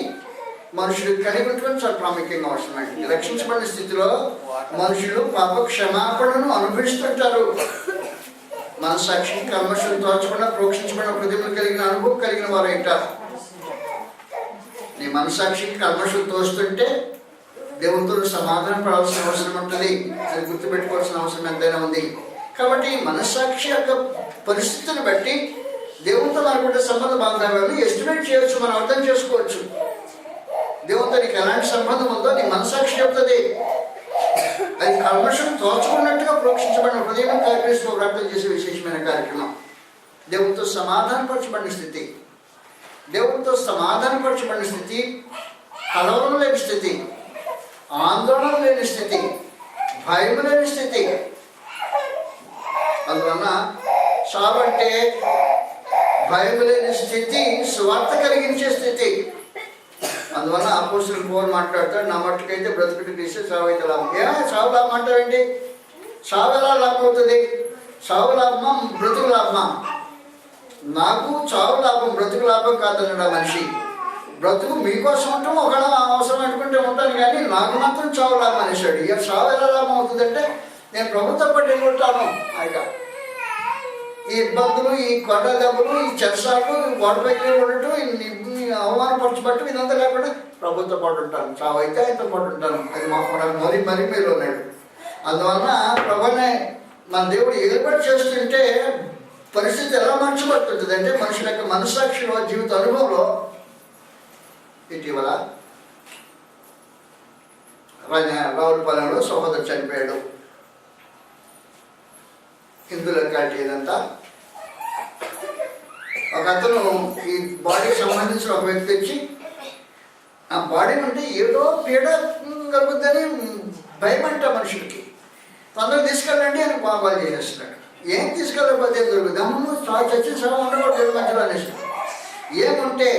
మనుషులు కలిగి ఉండడం చాలా ప్రాముఖ్యంగా అవసరమైంది. రక్షించబడిన స్థితిలో మనుషులు పాప క్షమాపణను అనుభవిస్తుంటారు. మనసాక్షి కల్మషం తోచబడిన ప్రోక్షించబడిన హృదయం కలిగిన అనుభవం కలిగిన వారు ఉంటారు. నీ మనసాక్షికి కల్మషం తోస్తుంటే దేవునితో సమాధానం పడాల్సిన అవసరం ఉంటుంది. అది గుర్తుపెట్టుకోవాల్సిన అవసరం ఎంతైనా ఉంది. కాబట్టి మనస్సాక్షి యొక్క పరిస్థితిని బట్టి దేవునితో మనకుంటే సంబంధ బాంధవ్యాలను ఎస్టిమేట్ చేయవచ్చు, మనం అర్థం చేసుకోవచ్చు. దేవునితో నీకు ఎలాంటి సంబంధం ఉందో నీ మనస్సాక్షి చెప్తుంది. అది కల్మషం తోచుకున్నట్టుగా ప్రోక్షించబడిన హృదయం కార్యక్రమం ప్రార్థన చేసే విశేషమైన కార్యక్రమం. దేవునితో సమాధానపరచబడిన స్థితి, దేవునితో సమాధానపరచబడిన స్థితి, కలవరం లేని స్థితి, ఆందోళన లేని స్థితి, భయం లేని స్థితి. అందువలన సావంటే భయం లేని స్థితి, స్వార్థ కలిగించే స్థితి. అందువల్ల అపోస్తలుడు పౌలు మాట్లాడతాడు, నా మట్టుకైతే బ్రతుకుడు క్రీస్తు, సావు అయితే లాభం. సావు లాభం అంటారండి? సావు ఎలా లాభం అవుతుంది? సావు లాభమా బ్రతుకు లాభమా? నాకు చావు లాభం, బ్రతుకు లాభం కాదన్నాడు ఆ మనిషి. బ్రతుకు మీకోసం ఉంటాం, ఒకవేళ అవసరం అనుకుంటే ఉంటాను, కానీ నాకు మాత్రం చావు లాభం అనేసాడు. ఇక సావు ఎలా లాభం అవుతుందంటే నేను ప్రభుత్వం పట్టి ఉంటాను. ఆయన ఈ ఇబ్బందులు, ఈ కొండ దెబ్బలు, ఈ చెరసాలు, గొడవకి ఉండటం, ఈ అవమానపరచబట్టు ఇదంతా లేకుండా ప్రభుత్వ పాటు ఉంటాను, చావైతే ఆయనతో పాటు ఉంటాను. అది మరీ మీరు ఉన్నాడు. అందువలన ప్రభునే మన దేవుడు ఏర్పాటు చేస్తుంటే పరిస్థితి ఎలా మార్చబడుతుంటుంది అంటే మనుషుల యొక్క మనస్సాక్షిలో, జీవిత అనుభవంలో. ఇటీవల రావులపాలెంలో సహోదరు చనిపోయాడు. హిందూ లెక్కాటి ఇదంతా. ఒక అతను ఈ బాడీకి సంబంధించిన ఒక వ్యక్తి వచ్చి ఆ బాడీ నుండి ఏదో పీడ కలుగుద్దని భయమంట మనుషులకి. తొందరగా తీసుకెళ్ళండి అని బాగా చేసేస్తున్నాడు. ఏం తీసుకెళ్ళకపోతే ఏం దొరుకుతుంది? అమ్మ చచ్చిన శవం ఉండకూడదు మధ్యలో అనేసి, ఏముంటే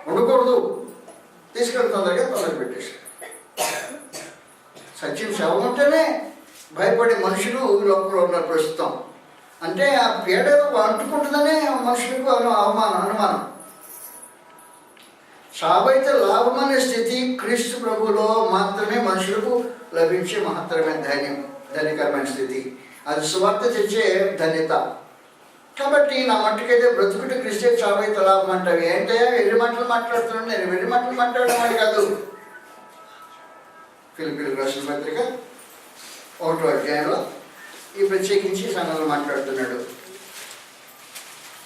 ఉండకూడదు, తీసుకెళ్ళి తొందరగా పెట్టేసాడు. సచిన్ శవం ఉంటేనే భయపడే మనుషులు లోపల ఉన్నారు ప్రస్తుతం. అంటే ఆ పీడ అంటుకుంటుందనే మనుషులకు అనుమానం. చావైతే లాభమనే స్థితి క్రీస్తు ప్రభువులో మాత్రమే మనుషులకు లభించే మహత్తరమైన ధన్యకరమైన స్థితి. అది సువార్త తెచ్చే ధన్యత. కాబట్టి నా మట్టుకైతే బ్రతుకుట క్రీస్తే, చావైతే లాభం అంటావు. ఏంటంటే వెర్రి మాటలు మాట్లాడుతున్నాను. నేను వెర్రి మాటలు మాట్లాడడం అని కాదు. ఫిలిప్పీయులకు రాసిన పత్రిక 1వ అధ్యాయంలో ఈ ప్రత్యేకించి సంఘంలో మాట్లాడుతున్నాడు.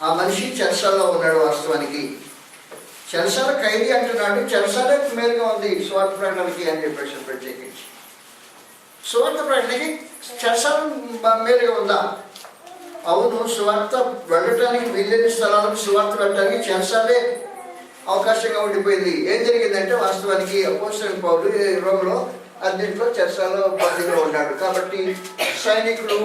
ఆ మనిషి చెరసాలలో ఉన్నాడు. వాస్తవానికి చెరసాల ఖైదీ అంటున్నాడు. చెరసాలే మేలుగా ఉంది సువార్త ప్రకటనకి అని చెప్పేసి ప్రత్యేకించి. సువార్త ప్రకటనకి చెరసాల మేలుగా ఉందా? అవును. సువార్త వెళ్ళటానికి వీళ్ళని స్థలాలకు సువార్త వెళ్ళడానికి చెరసాలే అవకాశంగా ఉండిపోయింది. ఏం జరిగిందంటే వాస్తవానికి అపోస్తలుడైన పౌలు రోమలో అన్నింటిలో చెరసాలలో బందీగా ఉన్నాడు. కాబట్టి సైనికులు,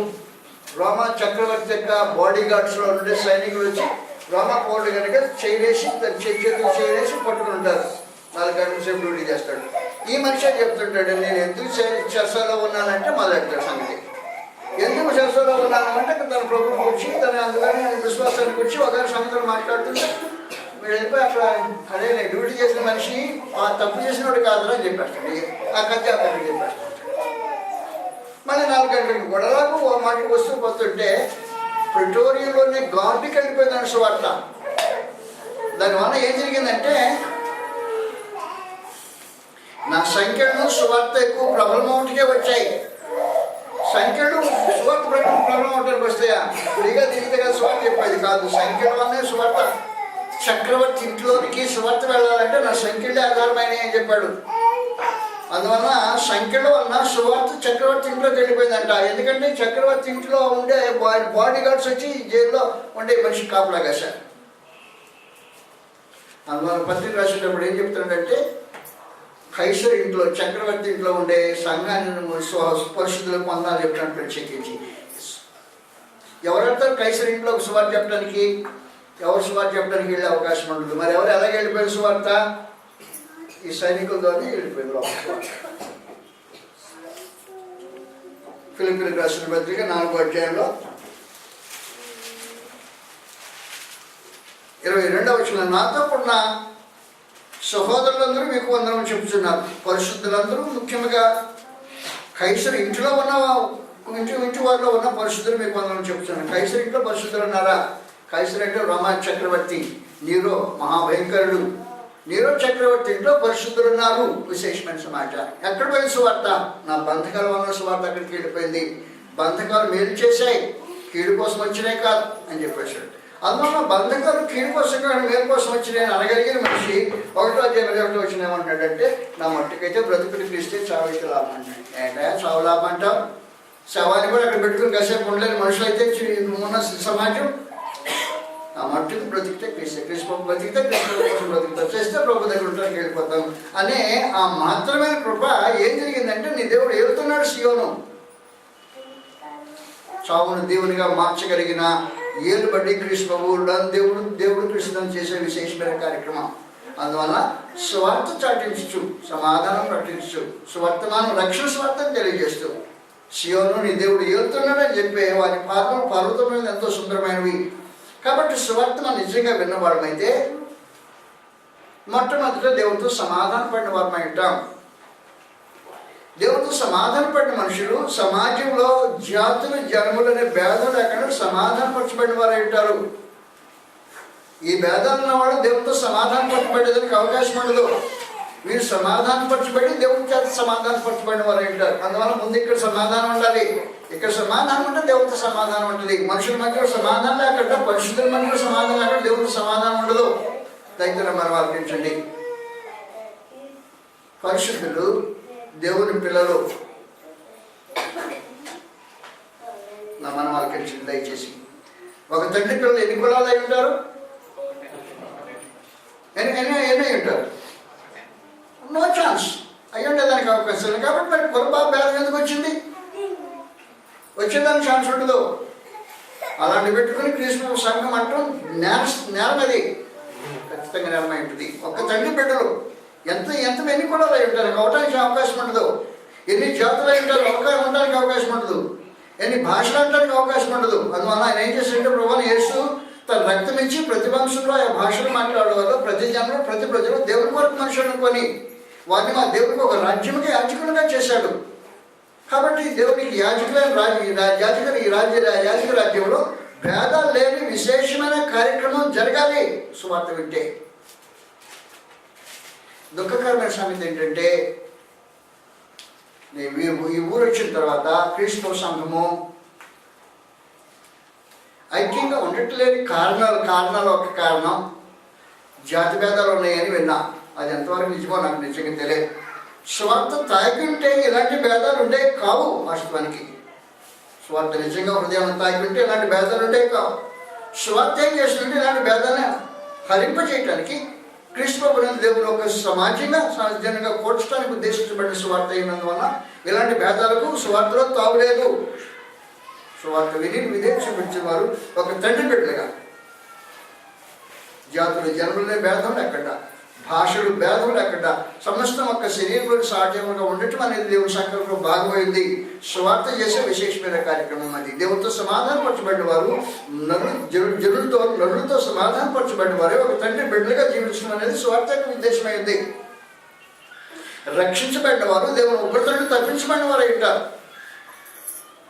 రోమా చక్రవర్తి యొక్క బాడీ గార్డ్స్లో ఉండే సైనికులు వచ్చి రోమా పౌరుడు కనుక చేసి చేతులు చేసి పట్టుకుని ఉంటారు. 4 గంటల సేపు డ్యూటీ చేస్తాడు. ఈ మనిషి చెప్తుంటాడు, నేను ఎందుకు చెరసాలలో ఉన్నానంటే మొదలెడతాడు సంగతి. ఎందుకు చెరసాలలో ఉన్నానంటే తన ప్రభుత్వం వచ్చి తన అందుకని విశ్వాసానికి వచ్చి ఒకరి సంగతులు మాట్లాడుతుంటే మీరు వెళ్ళిపోయి అక్కడ అదే నేను డ్యూటీ చేసిన మనిషి తప్పు చేసినోడు కాదు అని చెప్పేస్తాడు. ఆ కథ చెప్పేస్తాడు. మళ్ళీ 4 గంటలకి గొడవలకు ఓ మాటకి వస్తూ పోతుంటే ప్రిటోరియంలోనే గార్డుకి వెళ్ళిపోయిందని సువార్త. దానివల్ల ఏం జరిగిందంటే నా సంఖ్యలను సువార్త ఎక్కువ ప్రబలమౌంట్కే వచ్చాయి. సంఖ్యలు సువార్త ప్రబలమౌంట్కి వస్తాయా? ఫ్రీగా తిరిగితే కదా సువార్త చెప్పేది కాదు. సంఖ్యల వల్లనే సువార్త. చక్రవర్తి ఇంట్లోనికి సువార్త వెళ్ళాలంటే నా సంఖ్యలే ఆధారమైనవి అని చెప్పాడు. అందువల్ల సంఖ్యల వలన సువార్త చక్రవర్తి ఇంట్లోకి వెళ్ళిపోయిందంట. ఎందుకంటే చక్రవర్తి ఇంట్లో ఉండే బాడీ గార్డ్స్ వచ్చి జైల్లో ఉండే మనిషి కాపలా కాశారు. అందువల్ల పత్రిక రాసేటప్పుడు ఏం చెప్తున్నాడంటే కైసర్ ఇంట్లో, చక్రవర్తి ఇంట్లో ఉండే సంఘాన్ని పరిశుద్ధులకు పొందాలని చెప్తున్నాడు ప్రత్యేకించి. ఎవరెళ్తారు కైసర్ ఇంట్లో సువార్త చెప్పడానికి? ఎవరు సువార్త చెప్పడానికి వెళ్ళే అవకాశం ఉంటుంది. మరి ఎవరు ఎలాగ వెళ్ళిపోయారు సువార్త? ఈ సైనికులతోనే వెళ్ళిపోయింది. ఫిలిప్పీయులకు రాసిన పత్రిక 4వ అధ్యాయంలో 22వ వచనం, నాతో ఉన్న సహోదరులందరూ మీకు వందనం చెప్తున్నారు. పరిశుద్ధులందరూ, ముఖ్యంగా కైసర్ ఇంట్లో ఉన్న ఇంటి వారిలో ఉన్న పరిశుద్ధులు మీకు వందనం చెప్తున్నారు. కైసర్ ఇంట్లో పరిశుద్ధులు ఉన్నారా? కైసర్ అంటే రోమా చక్రవర్తి నీరో, మహాభయంకరుడు. నీరో చక్రవర్తి ఇంట్లో పరిశుద్ధులు ఉన్నారు. విశేషమైన సమాచారం. ఎక్కడ పోయింది సువార్త? నా బంధకాల వల్ల సువార్త అక్కడికి వెళ్ళిపోయింది. బంధకాలు మేలు చేశాయి, కీడు కోసం వచ్చినాయి కాదు అని చెప్పేశాడు. అందువల్ల బంధకాలు కీడు కోసం కానీ మేలు కోసం వచ్చినాయని అనగలిగిన మనిషి 1వ అధ్యాయం వచ్చినాయేమంటాడంటే నా మట్టుకైతే బ్రతుకుని క్రీస్తే చావైతే లాభం అంటాడు. ఏంటా చావు లాభం అంటావు? శవాన్ని కూడా అక్కడ పెట్టుకుని కాసేపు ఉండలేని మనుషులు అయితే ఉన్న సమాజం. ఆ మట్టుకు బ్రతికితే క్రీస్తే, క్రీస్తు బ్రతికితే క్రీస్తు కోసం బ్రతుకుతాం, చేస్తే ప్రభు దగ్గర ఉంటానికి వెళ్ళిపోతాం అనే ఆ మాత్రమైన కృప ఏం జరిగిందంటే నీ దేవుడు ఏలుతున్నాడు సియోను. చావును దేవునిగా మార్చగలిగిన ఏలు బట్టి క్రీస్తు ప్రభువు దేవుడు కృష్ణం చేసే విశేషమైన కార్యక్రమం. అందువల్ల స్వార్థ చాటించు, సమాధానం ప్రకటించు, స్వర్తమానం రక్షణ స్వార్థం తెలియజేస్తూ సియోను నీ దేవుడు ఏలుతున్నాడని చెప్పే వారి పాదం పర్వతం మీద ఎంతో సుందరమైనవి. కాబట్టి సువార్త మనం నిజంగా విన్నవాడమైతే మొట్టమొదటిలో దేవుడితో సమాధాన పడిన వారమై ఉంటాం. దేవుడితో సమాధాన పడిన మనుషులు సమాజంలో జాతులు జన్ములనే భేదం లేకుండా సమాధానపరచబడిన వారు ఉంటారు. ఈ భేదాలు ఉన్నవాడు దేవుడితో సమాధానపరచబడేదానికి అవకాశం ఉండదు. వీరు సమాధానపరచబడి దేవుడి చేత సమాధానపరచబడిన వారు ఉంటారు. అందువల్ల ముందు ఇక్కడ సమాధానం ఉండాలి. ఇక్కడ సమాధానం ఉంటే దేవుడితో సమాధానం ఉంటుంది. మనుషుల మధ్య సమాధానం లేకుండా, పరిశుద్ధుల మధ్య సమాధానం లేకుండా దేవుడితో సమాధానం ఉండదు. దగ్గర మనం ఆలోచించండి. పరిశుద్ధులు దేవుని పిల్లలు మనం ఆలోచించండి దయచేసి. ఒక తండ్రి పిల్లలు ఎన్ని కులాలు అయి ఉంటారు? ఎన్ని ఉంటారు? No chance. అయ్యి ఉండేదానికి అవకాశం లేదు. కాబట్టి మరి కులభా భేదం ఎందుకు వచ్చింది? వచ్చేదానికి ఛాన్స్ ఉండదు. అలాంటి పెట్టుకుని క్రీస్తు సంఘం అంటాం నేరం. అది ఖచ్చితంగా నేరమై ఉంటుంది. ఒక్క తండ్రి బిడ్డలు ఎన్ని కులాలు అయి ఉంటారు? అవడానికి అవకాశం ఉండదు. ఎన్ని జాతులు అయి ఉంటారు? ఉండడానికి అవకాశం ఉండదు. ఎన్ని భాషలు అనడానికి అవకాశం ఉండదు. అందువల్ల ఆయన ఏం చేస్తుంటే ప్రభువుని యేసు తన రక్తం ఇచ్చి ప్రతి వంశంలో ఆ భాషలు మాట్లాడే వాళ్ళు, ప్రతి జనంలో ప్రతి ప్రజలు దేవుని కొరకు మనుషులు అనుకొని వారిని మా దేవుడికి ఒక రాజ్యముకి యాజకులుగా చేశాడు. కాబట్టి దేవునికి యాజక రాజ్యంలో భేదాలు లేని విశేషమైన కార్యక్రమం జరగాలి. సువార్త వింటే దుఃఖకరమైన సంగతి ఏంటంటే, ఈ ఊరు వచ్చిన తర్వాత క్రీస్తు సంఘము ఐక్యంగా ఉండట్లేని కారణాలు ఒక కారణం జాతి భేదాలు ఉన్నాయని విన్నా. అది ఎంతవరకు నిజమో నాకు నిజంగా తెలియదు. స్వార్థ తాగి ఉంటే ఇలాంటి భేదాలు ఉండేవి కావు. వాస్తవానికి స్వార్థ నిజంగా హృదయం తాగి ఉంటే ఇలాంటి భేదాలు ఉండేవి కావు. స్వార్థ ఏం చేస్తుంటే ఇలాంటి భేదాన్ని హరింపజేయటానికి క్రీస్తు దేవుడు ఒక సమాజంగా కూర్చడానికి ఉద్దేశించబడిన సువార్త అయినందువల్ల ఇలాంటి భేదాలకు సువార్తలో తావులేదు. సువార్త విని విధేయం చూపించేవారు ఒక తండ్రి బిడ్డలుగా. జాతులు జన్మలనే భేదం లేకుండా, భాషలు భేదం లేకుండా సమస్తం ఒక శరీరంలో సాధ్యంగా ఉండటం అనేది దేవుని సంకల్పంలో భాగమైంది. సువార్త చేసే విశేషమైన కార్యక్రమం అది. దేవుడితో సమాధానపరచబడిన వారు నరులతో సమాధానపరచబడిన వారే ఒక తండ్రి బిడ్డలుగా జీవించడం అనేది సువార్త యొక్క ఉద్దేశమైంది. రక్షించబడిన వారు దేవుని ఉగ్రతను తప్పించబడిన వారు ఉంటారు.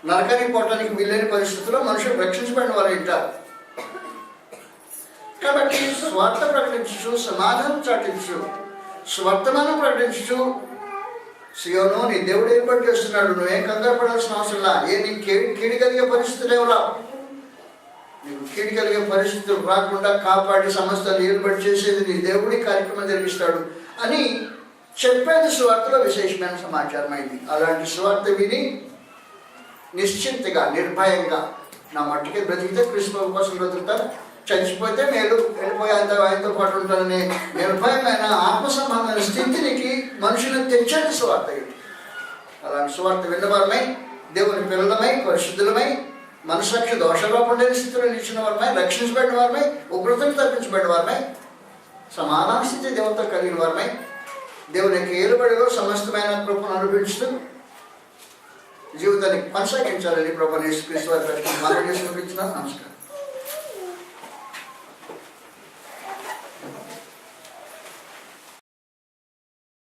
నరకానికి పోవటానికి వీలైన పరిస్థితుల్లో మనుషులు రక్షించబడిన వారు ఉంటారు. కాబట్టి స్వార్థ ప్రకటించు, సమాధానం చాటించు, స్వర్తమానం ప్రకటించు. సియోను నీ దేవుడు ఏర్పాటు చేస్తున్నాడు, నువ్వేం కంగారు పడాల్సిన అవసరంలా. నీకు కీడి కలిగే పరిస్థితులు ఎవరా? నీకు కీడి కలిగే పరిస్థితులు రాకుండా కాపాడి సమస్తాన్ని ఏర్పాటు చేసేది నీ దేవుడి కార్యక్రమం జరిగిస్తాడు అని చెప్పేది స్వార్థలో విశేషమైన సమాచారం అయింది. అలాంటి స్వార్థ విని నిశ్చింతగా నిర్భయంగా నా మట్టికి బ్రతికితే కృష్ణ కోసం బ్రతుకుతాను, చచ్చిపోతే మేలు వెళ్ళిపోయేంత ఆయనతో పాటు ఉంటానని నిర్భయమైన ఆత్మసంబంధమైన స్థితికి మనుషులను తెచ్చండి సువార్త. అలాంటి సువార్త విన్నవారమై, దేవుని పిల్లలమై, పరిశుద్ధులమై, మనసాక్షి దోషలోపం లేని స్థితిలో నిలిచిన వారమై, రక్షించబడిన వారమై, ఉగ్రతను తప్పించబడిన వారమై, సమాధాన స్థితి దేవునితో కలిగిన వారమై, దేవుని యొక్క ఏలుబడిలో సమస్తమైన కృపను అనుభవించుతూ జీవితాన్ని కొనసాగించాలని ప్రభువుని యేసుక్రీస్తు వారి మనం చేసి నమస్కారం.